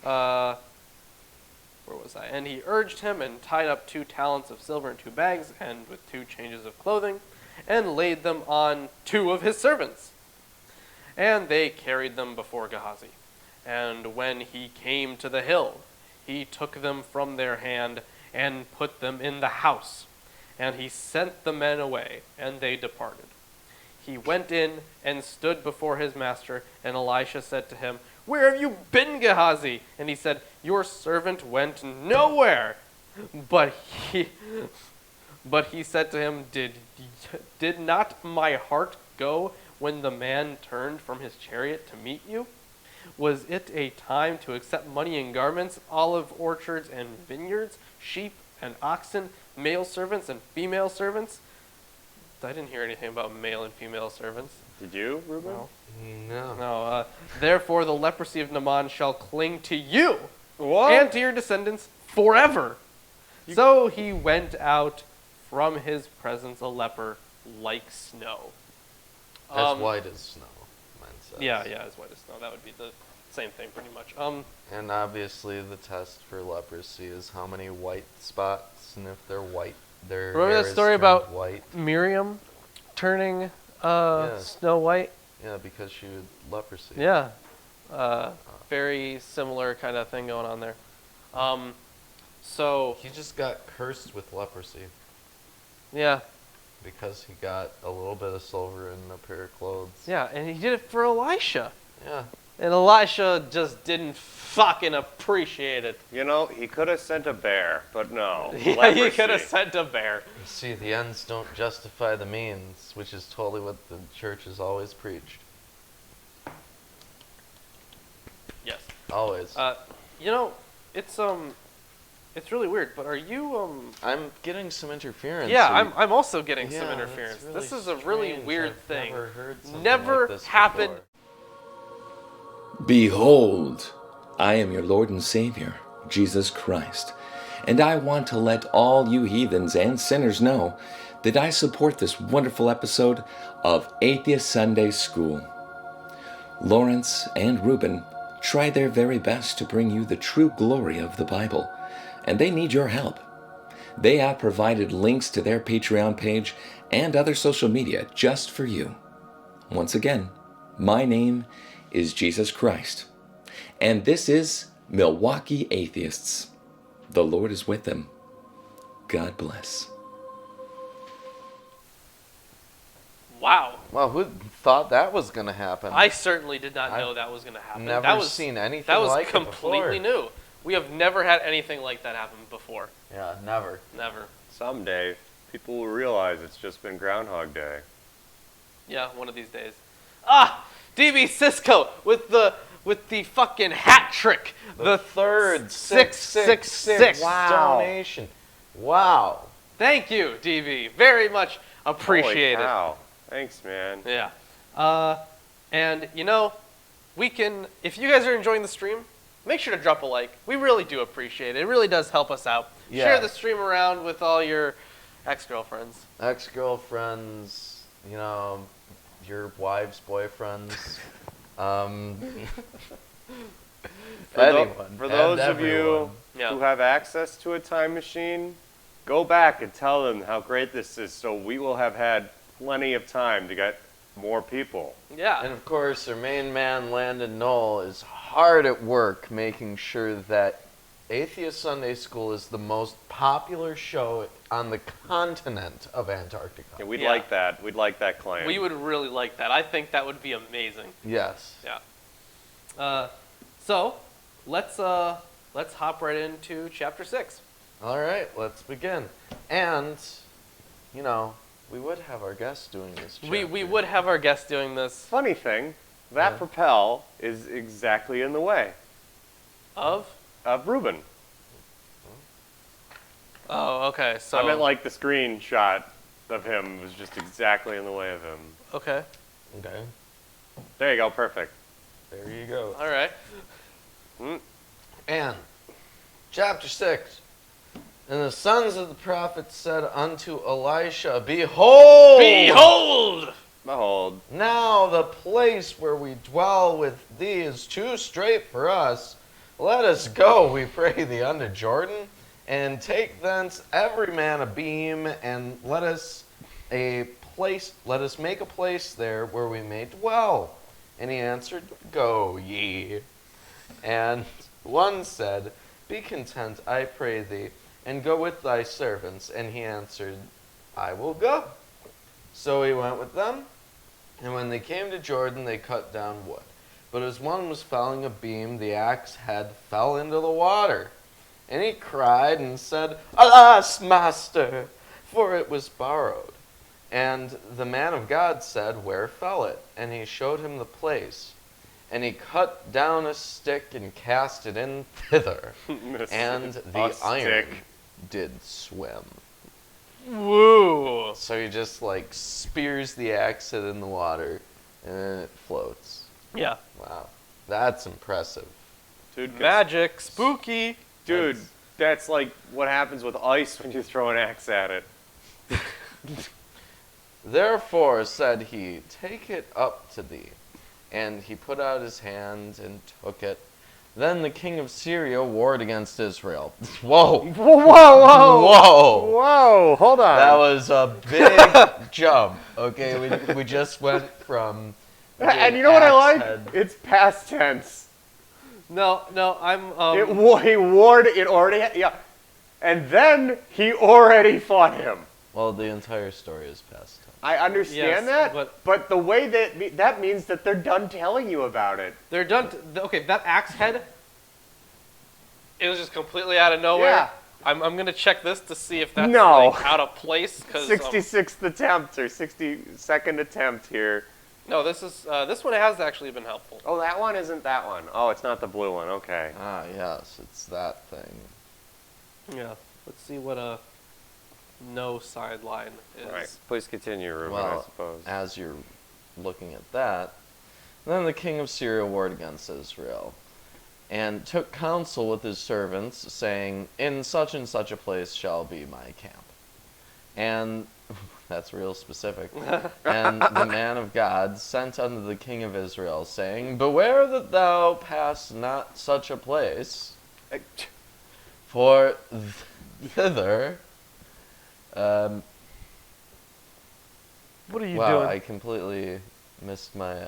Where was I? And he urged him and tied up 2 talents of silver in 2 bags and with 2 changes of clothing and laid them on 2 of his servants. And they carried them before Gehazi. And when he came to the hill, he took them from their hand and put them in the house. And he sent the men away, and they departed. He went in and stood before his master, and Elisha said to him, "Where have you been, Gehazi?" And he said, "Your servant went nowhere." But he said to him, Did not my heart go when the man turned from his chariot to meet you? Was it a time to accept money and garments, olive orchards and vineyards, sheep and oxen, male servants and female servants? I didn't hear anything about male and female servants. Did you, Ruben? No. No. Therefore, the leprosy of Naaman shall cling to you What? and to your descendants forever. So he went out from his presence a leper like snow. As white as snow, mine says. Yeah, as white as snow. That would be the same thing, pretty much. And obviously the test for leprosy is how many white spots, and if they're white, their Remember hair that is story turned about white. Miriam turning Yes. Snow White? Yeah, because she had leprosy. Yeah. Very similar kind of thing going on there. So, He just got cursed with leprosy yeah. because he got a little bit of silver in a pair of clothes. Yeah, and he did it for Elisha. Yeah. And Elisha just didn't fucking appreciate it. You know, he could have sent a bear, but no. Yeah, he Leprosy. could have sent a bear. You see, the ends don't justify the means, which is totally what the church has always preached. Yes. Always. You know, it's really weird, but are you I'm getting some interference. Yeah, I'm also getting some Yeah, interference. that's really This is a really strange. weird I've thing. Never heard something Never like this happened. before. Behold, I am your Lord and Savior, Jesus Christ, and I want to let all you heathens and sinners know that I support this wonderful episode of Atheist Sunday School. Lawrence and Reuben try their very best to bring you the true glory of the Bible, and they need your help. They have provided links to their Patreon page and other social media just for you. Once again, my name is Jesus Christ, and this is Milwaukee Atheists. The Lord is with them. God bless. Wow. Well, who thought that was going to happen? I certainly did not know that was going to happen. Never that was, seen anything that was like it completely before. new. We have never had anything like that happen before. Yeah, never. Never. Someday, people will realize it's just been Groundhog Day. Yeah, one of these days. DB Cisco with the fucking hat trick. The third 666. Wow. donation. Wow. Thank you, DB. Very much appreciated. Holy cow. Thanks, man. Yeah. And we can, if you guys are enjoying the stream, make sure to drop a like. We really do appreciate it. It really does help us out. Yeah. Share the stream around with all your ex-girlfriends. Ex-girlfriends, your wives' boyfriends. For those of you Yeah. who have access to a time machine, go back and tell them how great this is, so we will have had plenty of time to get more people. Yeah. And of course, our main man, Landon Knoll, is hard at work making sure that Atheist Sunday School is the most popular show on the continent of Antarctica. Yeah, we'd Yeah. like that. We'd like that claim. We would really like that. I think that would be amazing. Yes. Yeah. So let's hop right into chapter 6. All right, let's begin. And, we would have our guests doing this chapter. We would have our guest doing this Funny thing, that Yeah. propel is exactly in the way of. of Reuben. Oh, okay. So I meant like the screenshot of him was just exactly in the way of him. Okay. Okay, There you go, perfect. there you go. All right. And, chapter 6. And the sons of the prophets said unto Elisha, Behold! Behold! Behold. Now the place where we dwell with thee is too strait for us. Let us go, we pray thee, unto Jordan, and take thence every man a beam, and let us make a place there where we may dwell. And he answered, Go ye. And one said, Be content, I pray thee, and go with thy servants. And he answered, I will go. So he went with them, and when they came to Jordan, they cut down wood. But as one was felling a beam, the axe head fell into the water. And he cried and said, Alas, master, for it was borrowed. And the man of God said, Where fell it? And he showed him the place. And he cut down a stick and cast it in thither. And the iron did swim. Woo! So he just spears the axe head in the water, and then it floats. Yeah. Wow, that's impressive. Dude, Magic, spooky. dude, that's like what happens with ice when you throw an axe at it. Therefore said he, Take it up to thee. And he put out his hand and took it. Then the king of Syria warred against Israel. Whoa! Whoa, whoa, Whoa! Whoa, hold on. That was a big jump. Okay, we just went from. And you know what I like? axe head. It's past tense. No, I'm. He warred it already. Yeah. And then he already fought him. Well, the entire story is past tense. I understand Yes, that, but the way that means that they're done telling you about it. They're done. Okay, that axe head. It was just completely out of nowhere. Yeah. I'm gonna check this to see if that's No. out of place. 66th attempt or 62nd attempt here. No, this one has actually been helpful. Oh, that one isn't that one. Oh, it's not the blue one. Okay. Ah, yes, it's that thing. Yeah. Let's see what a no sideline is. Right. Please continue, Ruben, I Well, suppose. as you're looking at that, then the king of Syria warred against Israel, and took counsel with his servants, saying, In such and such a place shall be my camp. And That's real specific. And the man of God sent unto the king of Israel, saying, Beware that thou pass not such a place, for thither... What are you wow, doing? I completely missed my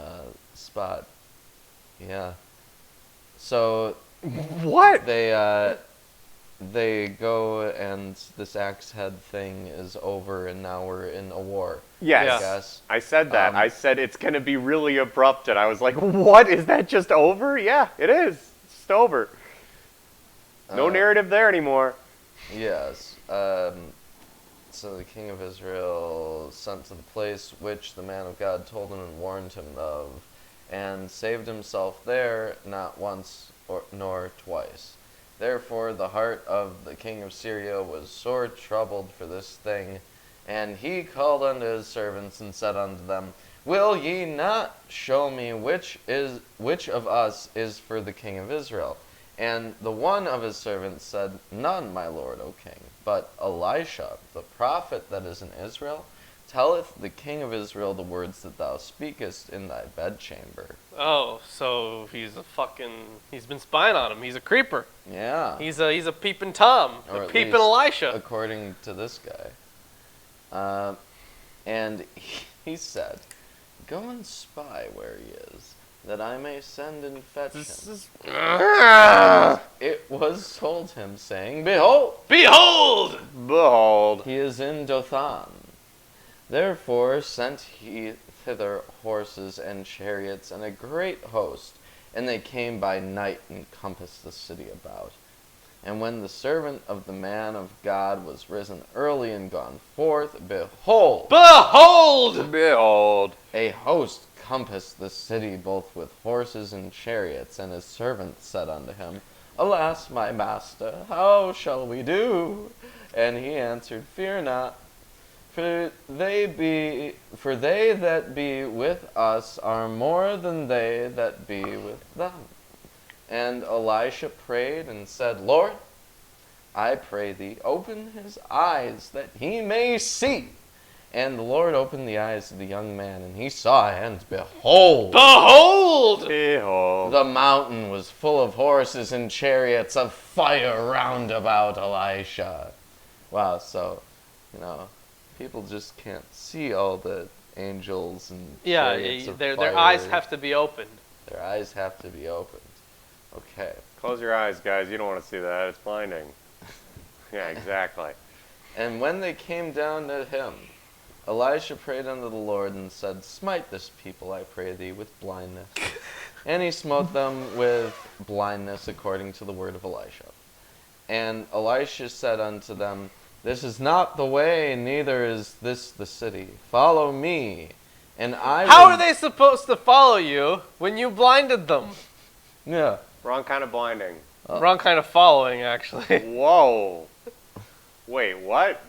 spot. Yeah. So What? they go and this axe head thing is over, and now we're in a war. Yes. I guess. I said that. Um, I said it's going to be really abrupt, and I was like, what? Is that just over? Yeah, it is. It's just over. No narrative there anymore. Yes. So the king of Israel sent to the place which the man of God told him and warned him of, and saved himself there, not once nor twice. Therefore the heart of the king of Syria was sore troubled for this thing, and he called unto his servants and said unto them, Will ye not show me which of us is for the king of Israel? And the one of his servants said, None, my lord, O king, but Elisha, the prophet that is in Israel, telleth the king of Israel the words that thou speakest in thy bedchamber. Oh, so he's been spying on him. He's a creeper. Yeah. He's a peeping Tom, Or a at peeping least Elisha. according to this guy. And he said, Go and spy where he is, that I may send and fetch him. And it was told him, saying, Behold, Behold. he is in Dothan. Therefore sent he thither horses and chariots and a great host, and they came by night and compassed the city about. And when the servant of the man of God was risen early and gone forth, behold, Behold. a host compassed the city both with horses and chariots. And his servant said unto him, Alas, my master, how shall we do? And he answered, Fear not, for they that be with us are more than they that be with them. And Elisha prayed and said, Lord, I pray thee, open his eyes that he may see. And the Lord opened the eyes of the young man, and he saw, and behold, Behold. the mountain was full of horses and chariots of fire round about Elisha. Wow, so, people just can't see all the angels and chariots of their fire. eyes have to be opened. Their eyes have to be opened. Okay. Close your eyes, guys. You don't want to see that. It's blinding. Yeah, exactly. And when they came down to him, Elisha prayed unto the Lord and said, Smite this people, I pray thee, with blindness. And he smote them with blindness according to the word of Elisha. And Elisha said unto them, This is not the way, neither is this the city. Follow me, and I will... How are they supposed to follow you when you blinded them? Yeah. Wrong kind of blinding. Wrong kind of following, actually. Whoa. Wait, what?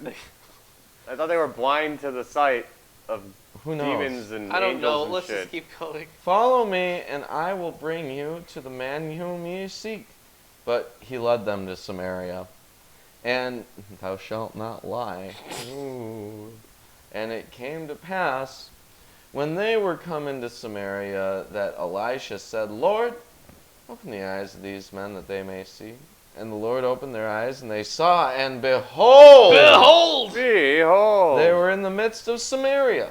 I thought they were blind to the sight of Who knows? demons and I don't angels know. and Let's shit. just keep going. Follow me, and I will bring you to the man whom ye seek. But he led them to Samaria. And thou shalt not lie. Ooh. And it came to pass, when they were come into Samaria, that Elisha said, Lord, open the eyes of these men that they may see. And the Lord opened their eyes, and they saw, and behold! Behold! Behold! They were in the midst of Samaria.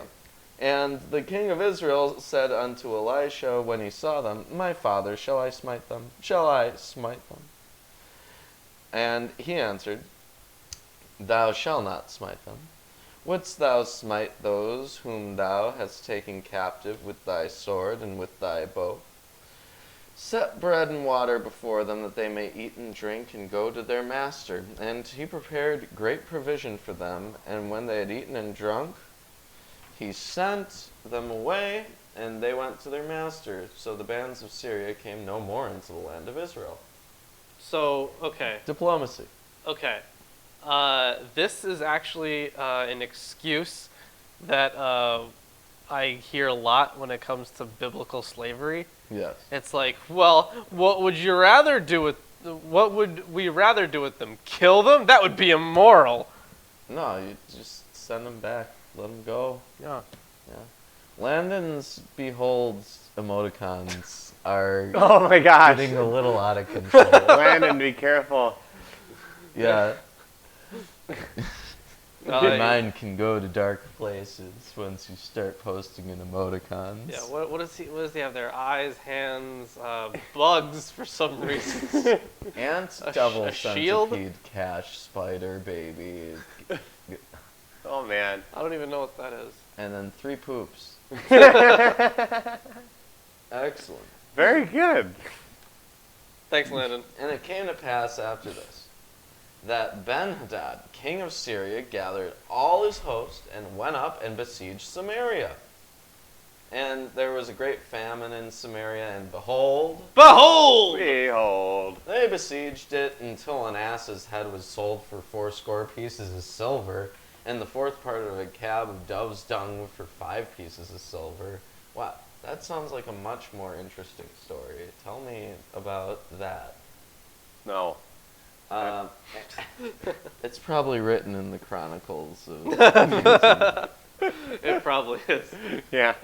And the king of Israel said unto Elisha when he saw them, My father, shall I smite them? Shall I smite them? And he answered, Thou shalt not smite them. Wouldst thou smite those whom thou hast taken captive with thy sword and with thy bow? Set bread and water before them, that they may eat and drink, and go to their master. And he prepared great provision for them, and when they had eaten and drunk, he sent them away, and they went to their master. So the bands of Syria came no more into the land of Israel. So, okay. Diplomacy. Okay. This is actually an excuse that I hear a lot when it comes to biblical slavery. Yes. It's like, well, what would we rather do with them? Kill them? That would be immoral. No, you just send him back. Let him go. Yeah. Landon's beholds emoticons are Oh my gosh. getting a little out of control. Landon, be careful. Yeah. Uh, Your mind can go to dark places once you start posting in emoticons. Yeah, what does he have there? Eyes, hands, bugs for some reason. Ant, A devil, shield? centipede, cash, spider, baby, Oh man. I don't even know what that is. and then 3 poops. Excellent. Very good. Thanks, Landon. And it came to pass after this, that Ben-Hadad, king of Syria, gathered all his host and went up and besieged Samaria. And there was a great famine in Samaria, and behold, Behold. they besieged it until an ass's head was sold for 80 pieces of silver, and the 4th part of a cab of dove's dung for 5 pieces of silver. Wow, that sounds like a much more interesting story. Tell me about that. No. It's probably written in the Chronicles of It probably is. Yeah.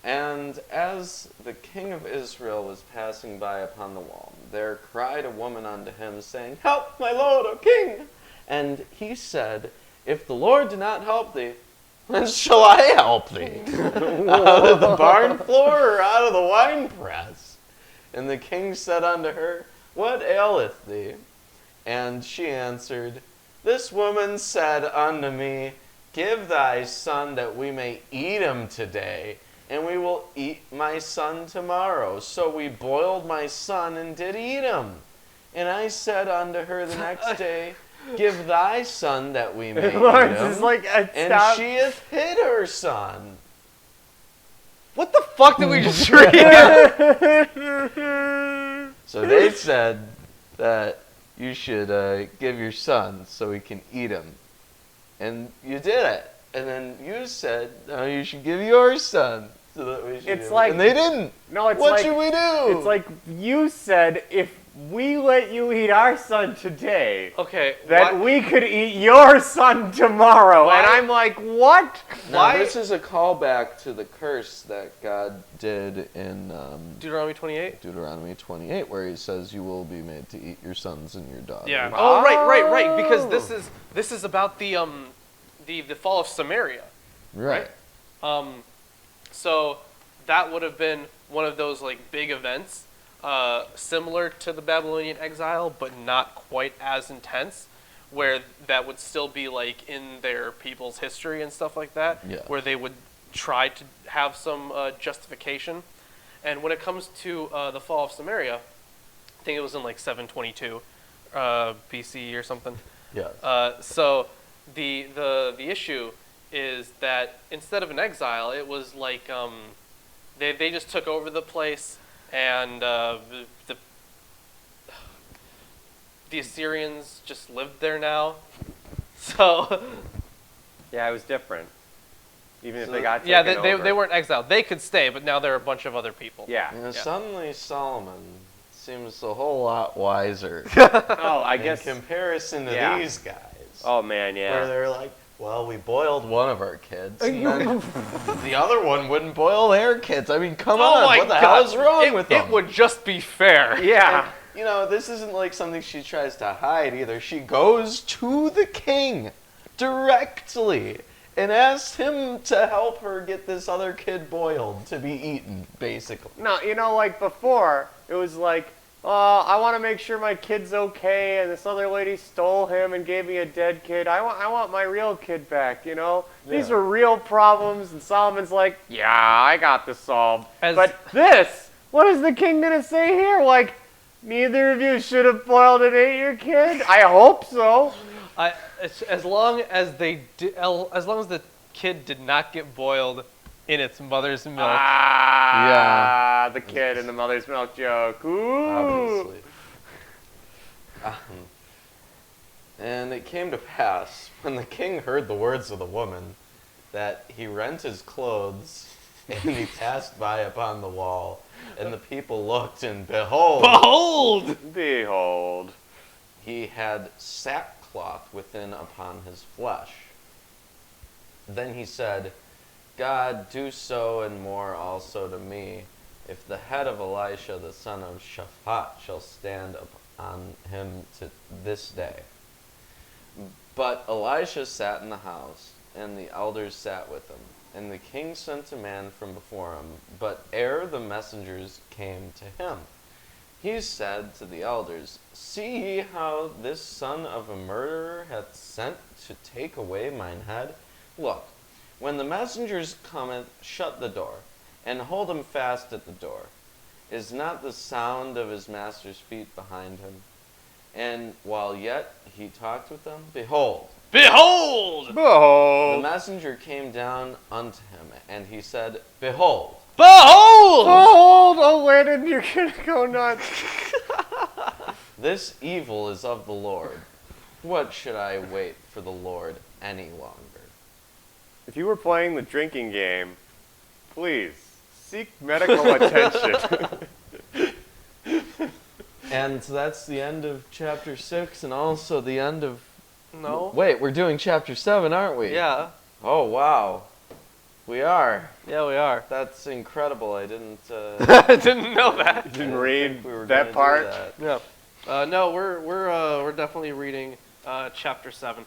And as the king of Israel was passing by upon the wall, there cried a woman unto him, saying, Help, my lord, O king! And he said, If the Lord do not help thee, when shall I help thee? Out of the barn floor or out of the winepress? And the king said unto her, What aileth thee? And she answered, This woman said unto me, Give thy son that we may eat him today, and we will eat my son tomorrow. So we boiled my son and did eat him. And I said unto her the next day, Give thy son that we may eat Lawrence is him. like, And stop. she hath hid her son. What the fuck did we just read? So they said that you should give your son so we can eat him. And you did it. And then you said, no, you should give your son so that we should It's eat him. like- And they didn't. No, it's What like should we do? it's like you said, if we let you eat our son today, Okay. that why- we could eat your son tomorrow. Why- And I'm like, what? Now, why- this is a callback to the curse that God did in Deuteronomy 28? Deuteronomy 28, where he says, you will be made to eat your sons and your daughters. Yeah. Oh, right. Because this is about the fall of Samaria. Right. So that would have been one of those like big events, similar to the Babylonian exile, but not quite as intense, where that would still be like in their people's history and stuff like that, Yeah. where they would try to have some justification. And when it comes to the fall of Samaria, I think it was in like 722 BC or something. Yes. So the issue is that instead of an exile, it was like they just took over the place, and the Assyrians just lived there now. So Yeah, it was different. Even if So- they got taken yeah, over. they weren't exiled. They could stay, but now there are a bunch of other people. Yeah. You know, Yeah. suddenly Solomon seems a whole lot wiser Oh, I guess. in comparison to Yeah. these guys. Oh man, Where yeah. they're like, well, we boiled one of our kids, and then the other one wouldn't boil their kids. I mean, come Oh on, my what the God. hell is wrong with them? It would just be fair. Yeah. You know, this isn't like something she tries to hide either. She goes to the king directly and asks him to help her get this other kid boiled to be eaten, basically. No, you know, like before, it was like, I want to make sure my kid's okay, and this other lady stole him and gave me a dead kid. I want my real kid back, you know? These Yeah. are real problems, and Solomon's like, yeah, I got this solved. As- But this, what is the king going to say here? Like, neither of you should have boiled and ate your kid? I hope so. As long as as long as the kid did not get boiled in its mother's milk. Ah, the kid in the mother's milk joke. Ooh. Obviously. And it came to pass, when the king heard the words of the woman, that he rent his clothes, and he passed by upon the wall. And the people looked, and behold, Behold! Behold. he had sackcloth sackcloth within upon his flesh. Then he said, God, do so and more also to me, if the head of Elisha the son of Shaphat shall stand upon him to this day. But Elisha sat in the house, and the elders sat with him. And the king sent a man from before him, but ere the messengers came to him, he said to the elders, See ye how this son of a murderer hath sent to take away mine head? Look, when the messengers cometh, shut the door, and hold him fast at the door. Is not the sound of his master's feet behind him? And while yet he talked with them, behold, Behold! the messenger came down unto him, and he said, Behold! Behold! Behold! Oh, Landon, you're gonna go nuts. This evil is of the Lord. What should I wait for the Lord any longer? If you were playing the drinking game, please seek medical attention. And that's the end of chapter 6, and also the end of... No. Wait, we're doing chapter 7, aren't we? Yeah. Oh, wow. We are. Yeah, we are. That's incredible. I didn't... I didn't know that. Didn't read we were that gonna part. do that. Yeah. No, we're definitely reading chapter 7.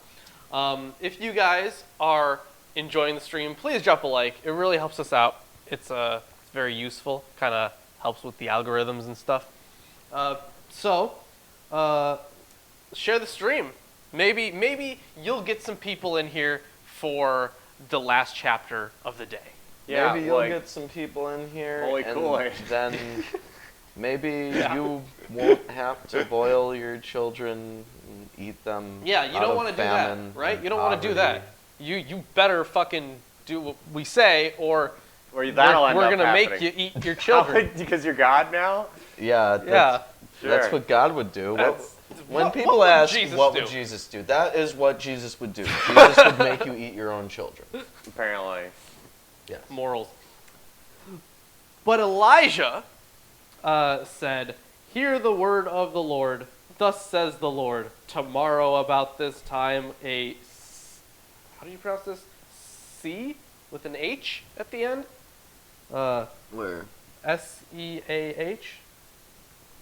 If you guys are enjoying the stream, please drop a like. It really helps us out. It's very useful. Kind of helps with the algorithms and stuff. So share the stream. Maybe you'll get some people in here for the last chapter of the day. Yeah, maybe you'll like, get some people in here, Holy and Kool-Aid. then maybe you won't have to boil your children and eat them. Yeah, you out don't of want to do that, famine right? and You don't want to do that. poverty. You better fucking do what we say, or that'll end we're up gonna make happening. you eat your children. Because you're God now? Yeah, Yeah. that's Sure. what God would do. When What people would ask, Jesus what do? would Jesus do? That is what Jesus would do. Jesus would make you eat your own children. Apparently. Yes. Morals. But Elijah said, Hear the word of the Lord. Thus says the Lord, tomorrow about this time how do you pronounce this? C with an H at the end? Where? S-E-A-H?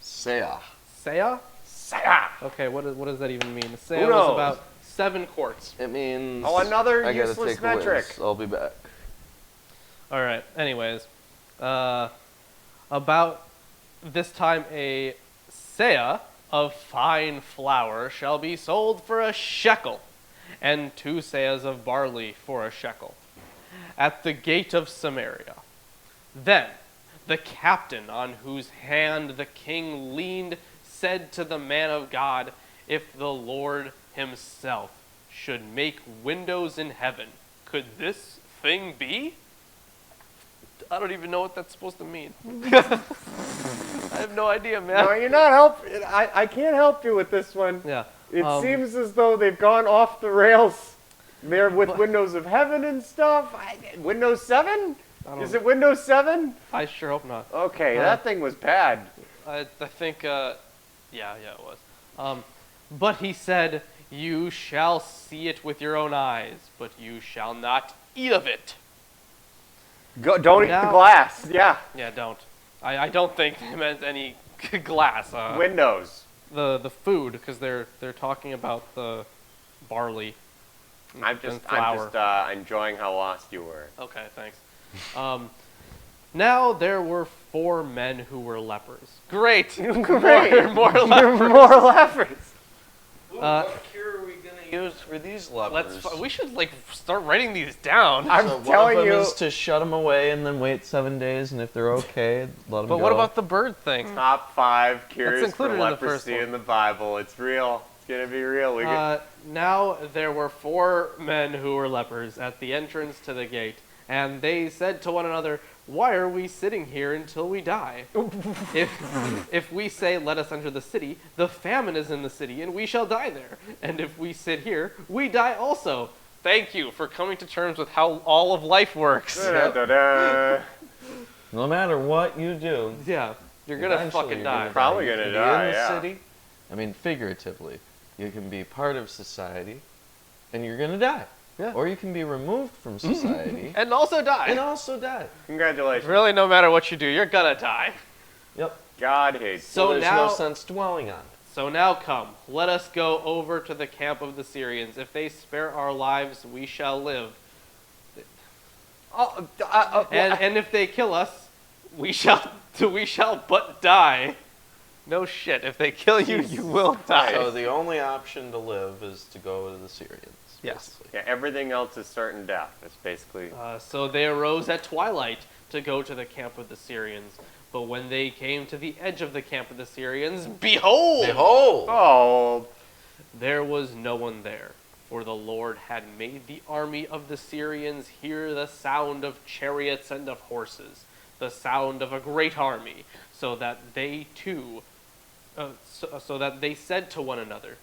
Seah. Seah? Saya! Okay, what does that even mean? Who Seah was knows? about 7 quarts. It means... Oh, another I gotta useless take a whiz. metric. I'll be back. All right. Anyways, about this time a seah of fine flour shall be sold for a shekel, and 2 seahs of barley for a shekel, at the gate of Samaria. Then the captain on whose hand the king leaned said to the man of God, If the Lord himself should make windows in heaven, could this thing be? I don't even know what that's supposed to mean. I have no idea, man. No, you're not helping. I can't help you with this one. Yeah. It seems as though they've gone off the rails there with Windows of Heaven and stuff. Windows 7? Is it Windows 7? I sure hope not. Okay, that thing was bad. I think, yeah, it was. But he said, You shall see it with your own eyes, but you shall not eat of it. Don't eat the Now- glass. Yeah. Yeah, don't. I don't think they meant any glass. Windows. The food, because they're talking about the barley. I'm and just flour. enjoying how lost you were. Okay, thanks. Now there were 4 men who were lepers. Great. Great. More lepers. More lepers. What cure are we going to use for these lepers? We should start writing these down. I'm So telling one of them you. is to shut them away and then wait 7 days, and if they're okay, let them go. But what about the bird thing? Top 5 cures for included in the first leprosy one. in the Bible. It's real. It's gonna be real. Now there were 4 men who were lepers at the entrance to the gate, and they said to one another, Why are we sitting here until we die? If we say, Let us enter the city, the famine is in the city, and we shall die there. And if we sit here, we die also. Thank you for coming to terms with how all of life works. Da-da-da-da. No matter what you do, Yeah, you're gonna eventually fucking you're die. Probably You gonna can die, be in the yeah. city. I mean, figuratively. you can be part of society, and you're gonna die. Yeah. Or you can be removed from society And also die. and also die. Congratulations. Really, no matter what you do, you're gonna die. Yep. God hates So there's now, no sense dwelling on it. so now come, let us go over to the camp of the Syrians. If they spare our lives, we shall live. And if they kill us, we shall but die. No shit. If they kill you, you will die. So the only option to live is to go to the Syrians. Yes. basically. Yeah, everything else is certain death. It's basically. So they arose at twilight to go to the camp of the Syrians. But when they came to the edge of the camp of the Syrians, behold! Behold! Oh. There was no one there, for the Lord had made the army of the Syrians hear the sound of chariots and of horses, the sound of a great army, so that they too, so that they said to one another,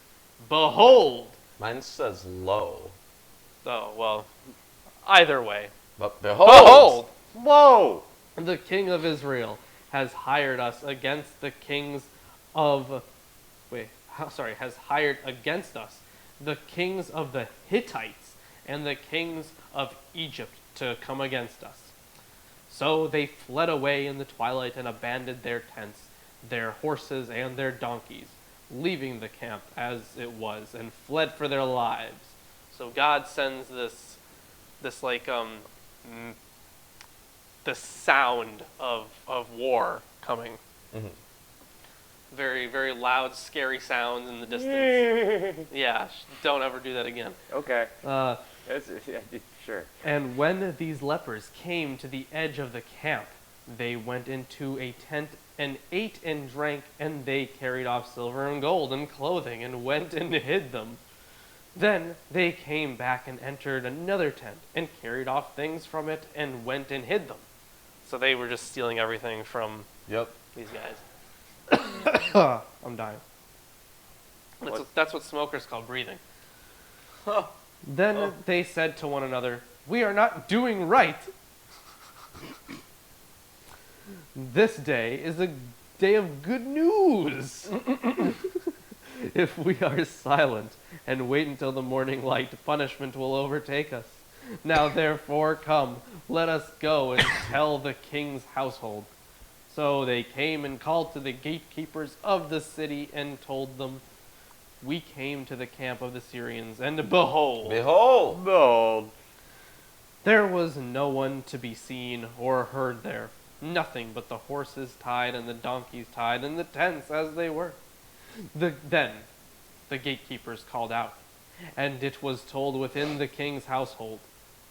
"Behold!" Mine says low. Oh well, either way, But behold! behold! Whoa. The king of Israel has hired us against the kings of, has hired against us the kings of the Hittites and the kings of Egypt to come against us. So they fled away in the twilight and abandoned their tents, their horses and their donkeys, leaving the camp as it was, and fled for their lives. So God sends this the sound of war coming. Mm-hmm. Very, very loud, scary sounds in the distance. Yeah, don't ever do that again. Okay. Uh, Sure. And when these lepers came to the edge of the camp, they went into a tent and ate and drank, and they carried off silver and gold and clothing and went and hid them. Then they came back and entered another tent and carried off things from it and went and hid them. So they were just stealing everything from these guys. I'm dying. That's what smokers call breathing. Then they said to one another, "We are not doing right. This day is a day of good news. If we are silent and wait until the morning light, punishment will overtake us. Now therefore come, let us go and tell the king's household." So they came and called to the gatekeepers of the city and told them, "We came to the camp of the Syrians, and behold, Behold! Behold. there was no one to be seen or heard there, nothing but the horses tied and the donkeys tied and the tents as they were." Then the gatekeepers called out, and it was told within the king's household.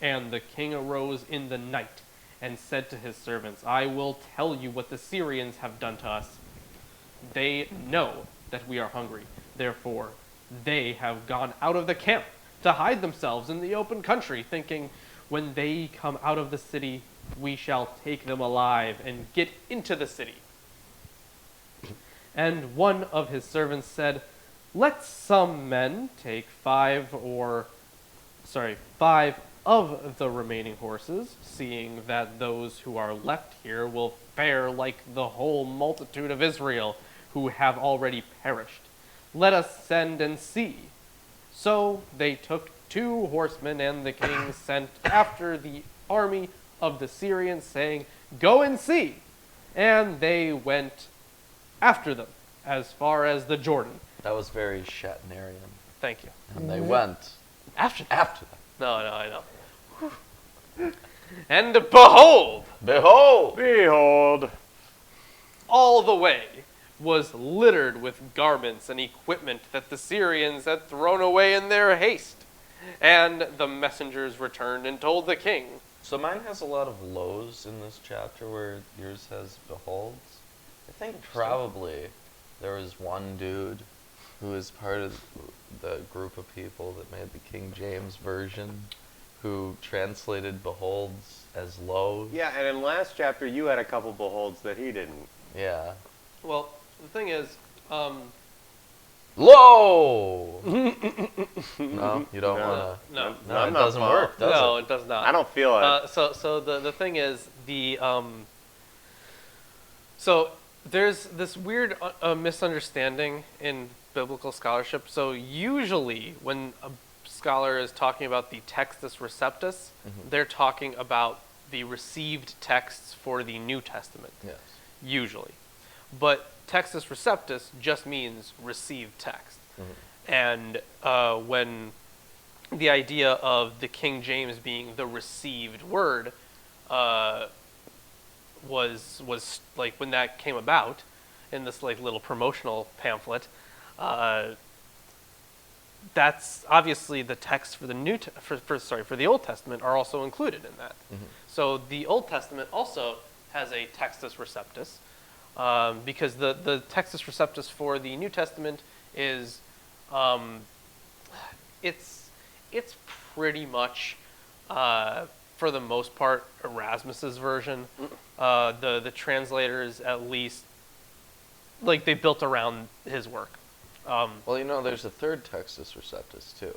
And the king arose in the night and said to his servants, "I will tell you what the Syrians have done to us. They know that we are hungry. Therefore, they have gone out of the camp to hide themselves in the open country, thinking, when they come out of the city, we shall take them alive and get into the city." And one of his servants said, "Let some men take five of the remaining horses, seeing that those who are left here will fare like the whole multitude of Israel, who have already perished. Let us send and see." So they took 2 horsemen, and the king sent after the army of the Syrians, saying, "Go and see." And they went after them as far as the Jordan. That was very Shatnerian. Thank you. And they went After them. after them. No, I know. And behold, Behold! Behold. all the way was littered with garments and equipment that the Syrians had thrown away in their haste. And the messengers returned and told the king. So mine has a lot of lows in this chapter where yours has beholds. I think probably there was one dude who was part of the group of people that made the King James Version who translated beholds as lows. Yeah, and in last chapter you had a couple beholds that he didn't. Yeah. Well, the thing is, Low! No, you don't No. want to. no. No, I'm it not doesn't Paul. work, does No, it? it does not. I don't feel it. So the thing is, so there's this weird misunderstanding in biblical scholarship. So usually when a scholar is talking about the Textus Receptus, they're talking about the received texts for the New Testament. Yes. Usually. But Textus Receptus just means received text. And when the idea of the King James being the received word was like when that came about in this like little promotional pamphlet, that's obviously the text for the for the Old Testament are also included in that. So the Old Testament also has a Textus Receptus, because the Textus Receptus for the New Testament is it's pretty much for the most part Erasmus's version. The translators at least like they built around his work. Well, you know, there's a third Textus Receptus too.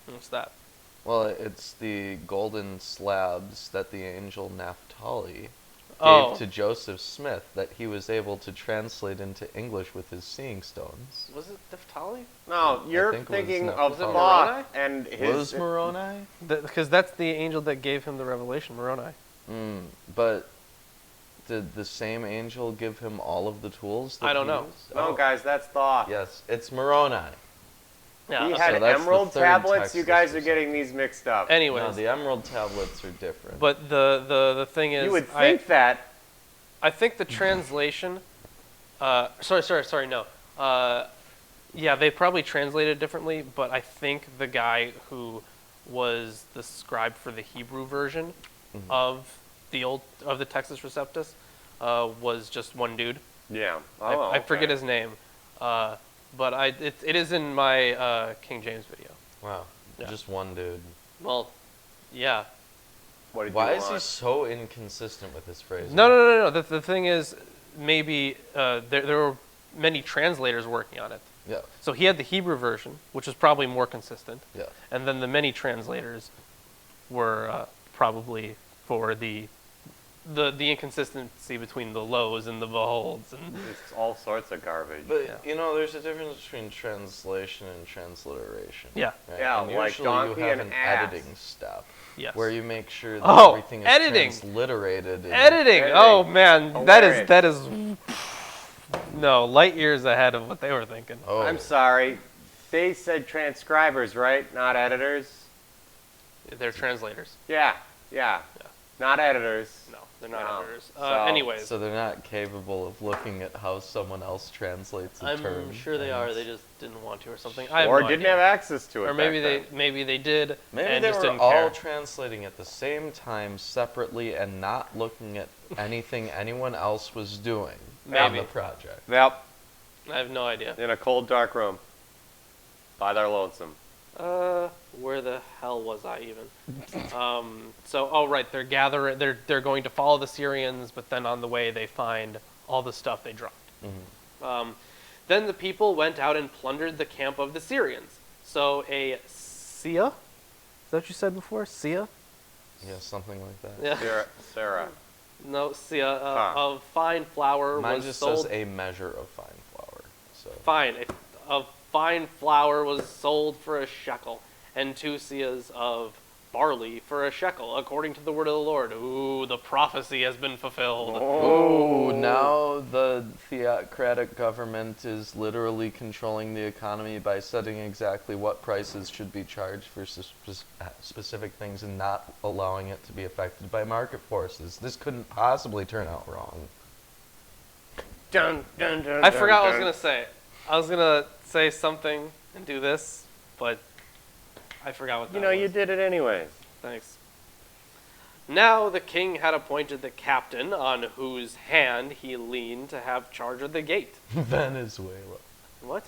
What's that? Well, it's the golden slabs that the angel Naphtali Oh. gave to Joseph Smith that he was able to translate into English with his seeing stones. Was it Naphtali? No, you're think it was thinking not- of Was it Thoth Moroni? and his. Was Moroni? Because that's the angel that gave him the revelation, Moroni. But did the same angel give him all of the tools? That I don't he know. used? No, Oh. guys, that's Thoth. Yes, it's Moroni. Yeah. He okay. had So that's the emerald third tablets. You Textus guys are Receptus. getting these mixed up. Anyways, No, the emerald tablets are different. but the thing is, You would think that. I think the translation. Sorry. No. Yeah, they probably translated differently, but I think the guy who was the scribe for the Hebrew version of the Textus Receptus was just one dude. Yeah. I forget his name, but it is in my King James video. Wow, Yeah. just one dude. Well, yeah. What did Why you is he want? so inconsistent with his phrasing? No. The thing is, maybe there were many translators working on it. Yeah, So he had the Hebrew version, which is probably more consistent, yeah. and then the many translators were probably for the inconsistency between the lows and the beholds, and It's all sorts of garbage. But Yeah. you know, there's a difference between translation and transliteration. yeah, Right? Yeah, and like usually donkey you have and an ass. editing step yes. where you make sure that Oh, everything is editing. transliterated. And Editing. Editing. Oh man, Hilarious. that is no light years ahead of what they were thinking. Oh, I'm sorry. They said transcribers, right? Not editors. They're translators. Yeah. Not editors. No, they're not No. editors. So- Anyways, so they're not capable of looking at how someone else translates a term. I'm sure they and are. it's- They just didn't want to or something. I have Or no didn't idea. have access to it. Or maybe back they did Maybe and they just were didn't all care. translating at the same time separately and not looking at anything anyone else was doing on Maybe. the project. then. Yep. I have no idea. In a cold, dark room. By their lonesome. Where the hell was I even? Right, they're going to follow the Syrians, but then on the way they find all the stuff they dropped. Then the people went out and plundered the camp of the Syrians. So a Sia? Is that what you said before? Sia? Yeah, something like that. Yeah. Sarah. No, Sia of fine flour Mine was just sold. says a measure of fine flour. So Fine. Of fine flour was sold for a shekel, and 2 seahs of barley for a shekel, according to the word of the Lord. Ooh, the prophecy has been fulfilled. oh, now the theocratic government is literally controlling the economy by setting exactly what prices should be charged for specific things and not allowing it to be affected by market forces. This couldn't possibly turn out wrong. Dun, dun, dun, I forgot what I was dun. going to say. I was going to say something and do this, but I forgot what that You know, was. you did it anyways. Thanks. Now the king had appointed the captain on whose hand he leaned to have charge of the gate. Venezuela. What?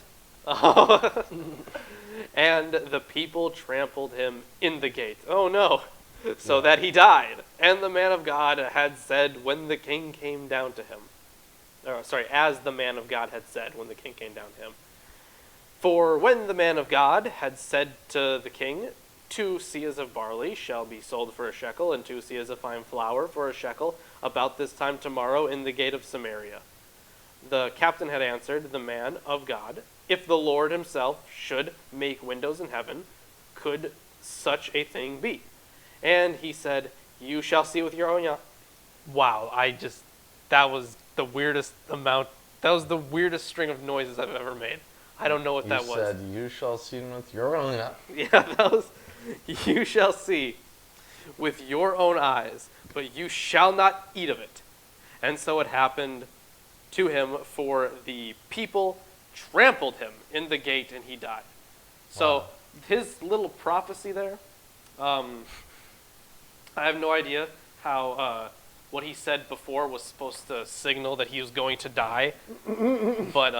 And the people trampled him in the gate. Oh no. So that he died. And the man of God had said when the king came down to him. As the man of God had said when the king came down to him. For when the man of God had said to the king, 2 seahs of barley shall be sold for a shekel, and 2 seahs of fine flour for a shekel, about this time tomorrow in the gate of Samaria. The captain had answered the man of God, "If the Lord himself should make windows in heaven, could such a thing be?" And he said, "You shall see with your own eyes." Wow, that was the weirdest string of noises I've ever made. I don't know what that was. You said, "You shall see with your own eyes." Yeah, that was, "You shall see with your own eyes, but you shall not eat of it." And so it happened to him, for the people trampled him in the gate, and he died. So Wow. his little prophecy there, I have no idea how what he said before was supposed to signal that he was going to die, but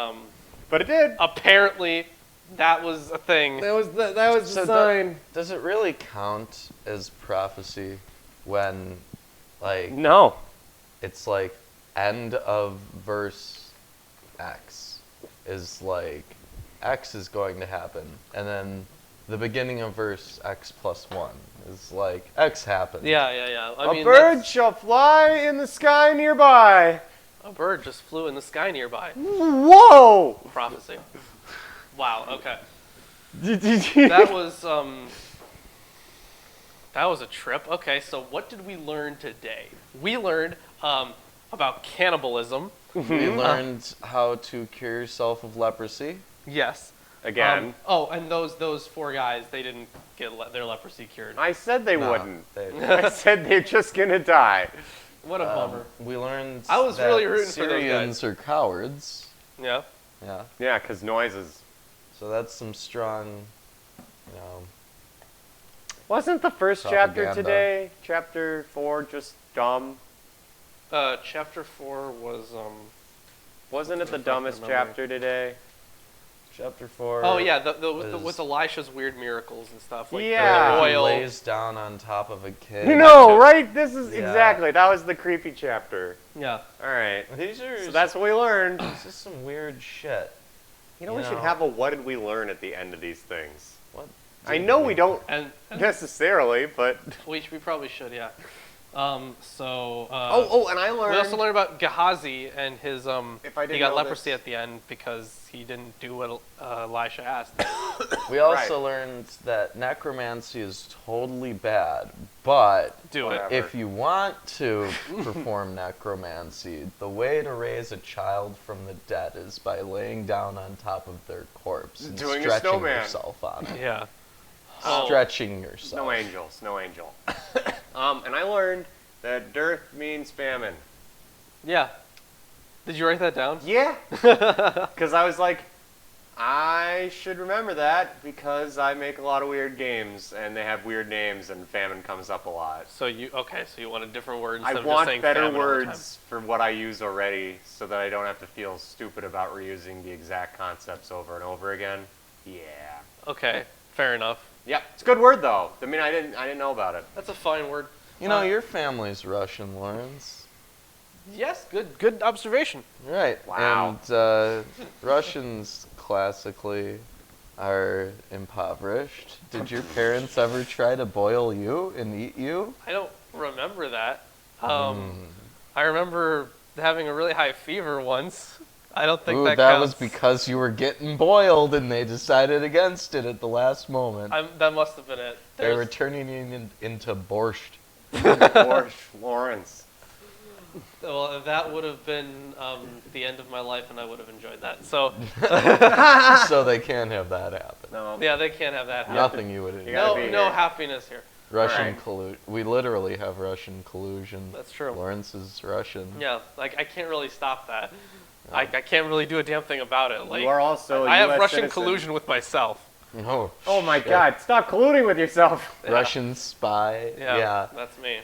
But it did. apparently that was a thing. That was the So sign. does it really count as prophecy when, like, No. it's like end of verse X is like X is going to happen, and then the beginning of verse X plus 1 is like X happened. Yeah. I mean, A bird that's- shall fly in the sky nearby. A bird just flew in the sky nearby. Whoa! Prophecy. Wow. Okay. That That was a trip. Okay. So what did we learn today? We learned about cannibalism. We learned how to cure yourself of leprosy. Yes. Again. And those 4 guys, they didn't get their leprosy cured. I said they No, wouldn't. they- I said they're just gonna die. What a bummer. We learned I was that really rooting for those Syrians are cowards. Yeah. Yeah. Yeah, 'cause noises. So that's some strong, Wasn't the first chapter Propaganda. today, chapter 4, just dumb? Chapter 4 was Wasn't it the Refresh my dumbest memory. chapter today? chapter 4. Oh yeah, with is- Elisha's weird miracles and stuff. Like Yeah. the He oil. lays down on top of a kid. No, right? This is Yeah. exactly. That was the creepy chapter. Yeah. All right. These are So that's what we learned. this is some weird shit. You know, You we should know. have a what did we learn at the end of these things. What? I know we don't And necessarily, but we probably should, yeah. And I learned. we also learned about Gehazi and his If I didn't he got know leprosy this- at the end because he didn't do what Elisha asked. We also Right. learned that necromancy is totally bad, but Do Whatever. it. if you want to perform necromancy, the way to raise a child from the dead is by laying down on top of their corpse and Doing a stretching snowman. yourself on it. Yeah. Stretching yourself. Snow angel, snow angel. And I learned that dearth means famine. Yeah. Did you write that down? Yeah. Because I was like, I should remember that because I make a lot of weird games and they have weird names and famine comes up a lot. So you want a different word I instead of just want saying better famine all the time. words for what I use already so that I don't have to feel stupid about reusing the exact concepts over and over again. Yeah. Okay, fair enough. Yeah, it's a good word though. I mean, I didn't know about it. That's a fine word. You know, your family's Russian, Lawrence. Yes, good observation. Right. Wow. And Russians classically are impoverished. Did your parents ever try to boil you and eat you? I don't remember that. I remember having a really high fever once. I don't think Ooh, that that counts. was because you were getting boiled and they decided against it at the last moment. That must have been it. They were There's- turning you into borscht. Borscht Lawrence. Well, that would have been the end of my life, and I would have enjoyed that. So, So they can't have that happen. No. yeah, they can't have that happen. Nothing you would You gotta enjoy. be No here. happiness here. Russian Alright. We literally have Russian collusion. That's true. Lawrence is Russian. Yeah, like I can't really stop that. I can't really do a damn thing about it. Like You are also a I have US Russian citizen. collusion with myself. Oh, Oh my shit. God! Stop colluding with yourself. Yeah. Russian spy. Yeah, that's me.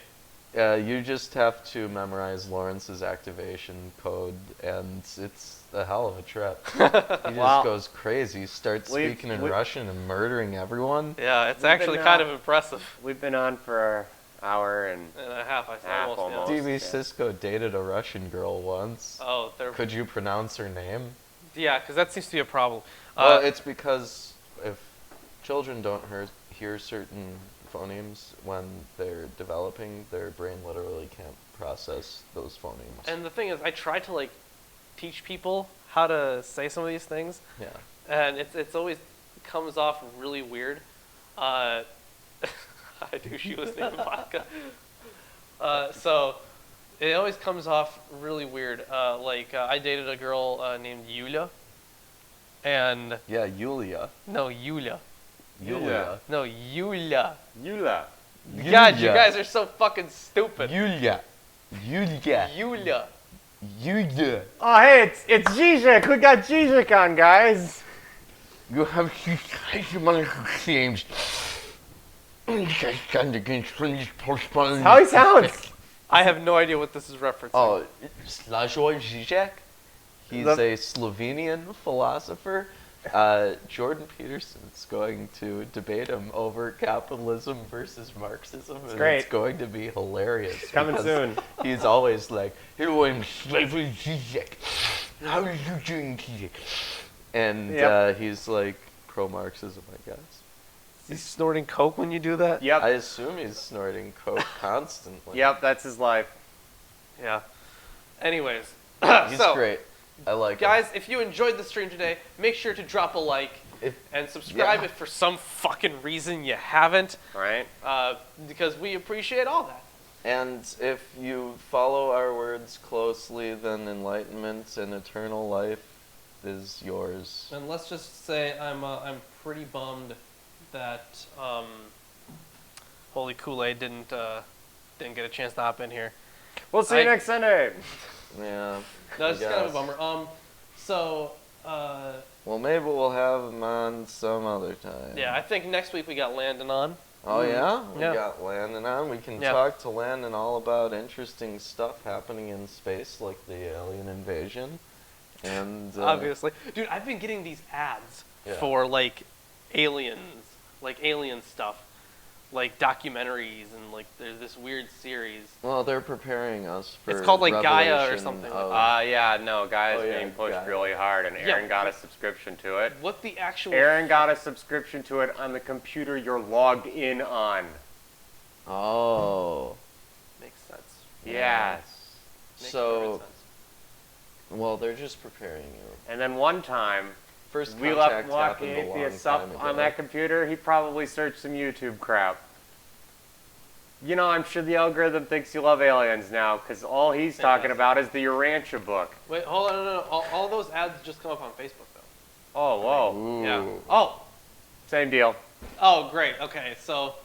You just have to memorize Lawrence's activation code, and it's a hell of a trip. He just Wow. goes crazy, starts We've- speaking in we- Russian and murdering everyone. Yeah, it's We've actually been, kind of impressive. We've been on for an hour and And a half, I said Half almost. almost. Yeah. DB yeah. Cisco dated a Russian girl once. Oh, they're Could you pronounce her name? yeah, because that seems to be a problem. Well, it's because if children don't hear certain phonemes when they're developing, their brain literally can't process those phonemes. And the thing is, I tried to like teach people how to say some of these things, Yeah. and it's always comes off really weird. I do. She was named Vodka. So it always comes off really weird. I dated a girl named Yulia, and Yeah, Yulia. no Yulia, Yulia. no Yulia. Eula. God, you guys are so fucking stupid. Yulia. Yulia. Yulia. Yulia. Oh, hey, it's Zizek. We got Zizek on, guys. You have changed. How he sounds. I have no idea what this is referencing. Oh, Slavoj Žižek. He's The- a Slovenian philosopher. Jordan Peterson's going to debate him over capitalism versus Marxism, and great. it's going to be hilarious. Coming because soon. He's always like, "Hello, I'm Slavoj Žižek. How are you doing, Žižek?" And Yep. he's like pro-Marxism, I guess. Is he snorting coke when you do that? Yep. I assume he's snorting coke constantly. Yep, that's his life. Yeah. Anyways, He's so great. I like guys, if you enjoyed the stream today, make sure to drop a like If- and subscribe yeah. if for some fucking reason you haven't, Right? because we appreciate all that. And if you follow our words closely, then enlightenment and eternal life is yours. And let's just say I'm pretty bummed that Holy Kool-Aid didn't get a chance to hop in here. We'll see you I- next Sunday. Yeah. No, it's I kind of a guess. bummer. So Well, maybe we'll have him on some other time. yeah, I think next week we got Landon on. Oh, yeah? We Yeah. got Landon on. We can Yeah. talk to Landon all about interesting stuff happening in space, like the alien invasion. And Obviously, dude, I've been getting these ads Yeah. for like alien stuff, like documentaries, and like there's this weird series. Well, they're preparing us for It's called, like, Gaia or revelation something like of- that. Yeah, no, Gaia's Oh, yeah, being pushed Gaia. really hard, and Yeah. Aaron got a subscription to it. What the actual? Aaron got a subscription to it on the computer you're logged in on. Oh. Makes sense. Yes. Makes So, perfect sense. well, they're just preparing you. And then one time, First we left contact Walking happened a long Atheist up time on ago. that computer, he probably searched some YouTube crap. You know, I'm sure the algorithm thinks you love aliens now, because all he's talking about is the Urantia book. Wait, hold on, no. All those ads just come up on Facebook though. Oh, whoa. Ooh. Yeah. Oh. Same deal. Oh, great. Okay, so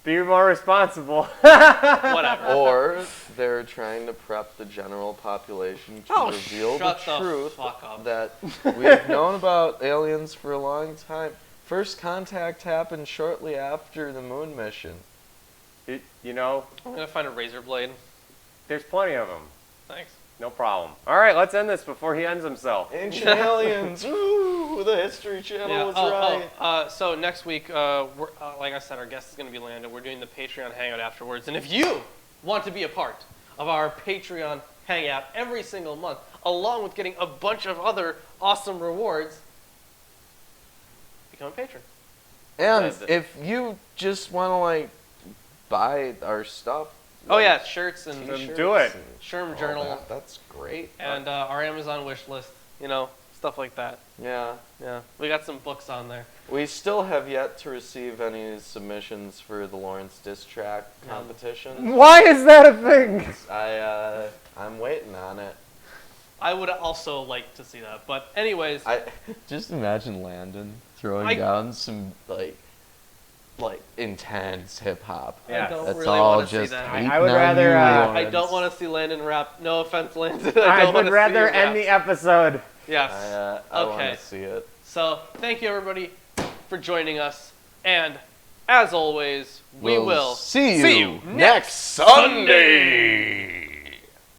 Be more responsible. whatever. Or they're trying to prep the general population to Oh, reveal shut the the truth fuck up. that we've known about aliens for a long time. First contact happened shortly after the moon mission. You know, I'm gonna find a razor blade. there's plenty of them. Thanks. No problem. All right, let's end this before he ends himself. Ancient aliens! Ooh, the History Channel was right. So next week, we're, like I said, our guest is going to be Landon. We're doing the Patreon hangout afterwards. And if you want to be a part of our Patreon hangout every single month, along with getting a bunch of other awesome rewards, become a patron. And Yes. if you just want to, like, buy our stuff. Oh like, yeah, shirts and t-shirts do it. and Sherm all Journal that's great. and our Amazon wish list. You know, stuff like that. Yeah. Yeah, we got some books on there. We still have yet to receive any submissions for the Lawrence Diss Track competition. Why is that a thing? I'm waiting on it. I would also like to see that. But anyways, I just imagine Landon throwing down some like intense hip hop. Yeah. I don't That's really all want to see just that. hating I would on rather, you, I don't Lawrence. want to see Landon rap. No offense, Landon. I don't would wanna rather see you end the rap. episode. Yes. I Okay. want to see it. So thank you everybody for joining us, and as always, we We'll will see you see you next Sunday.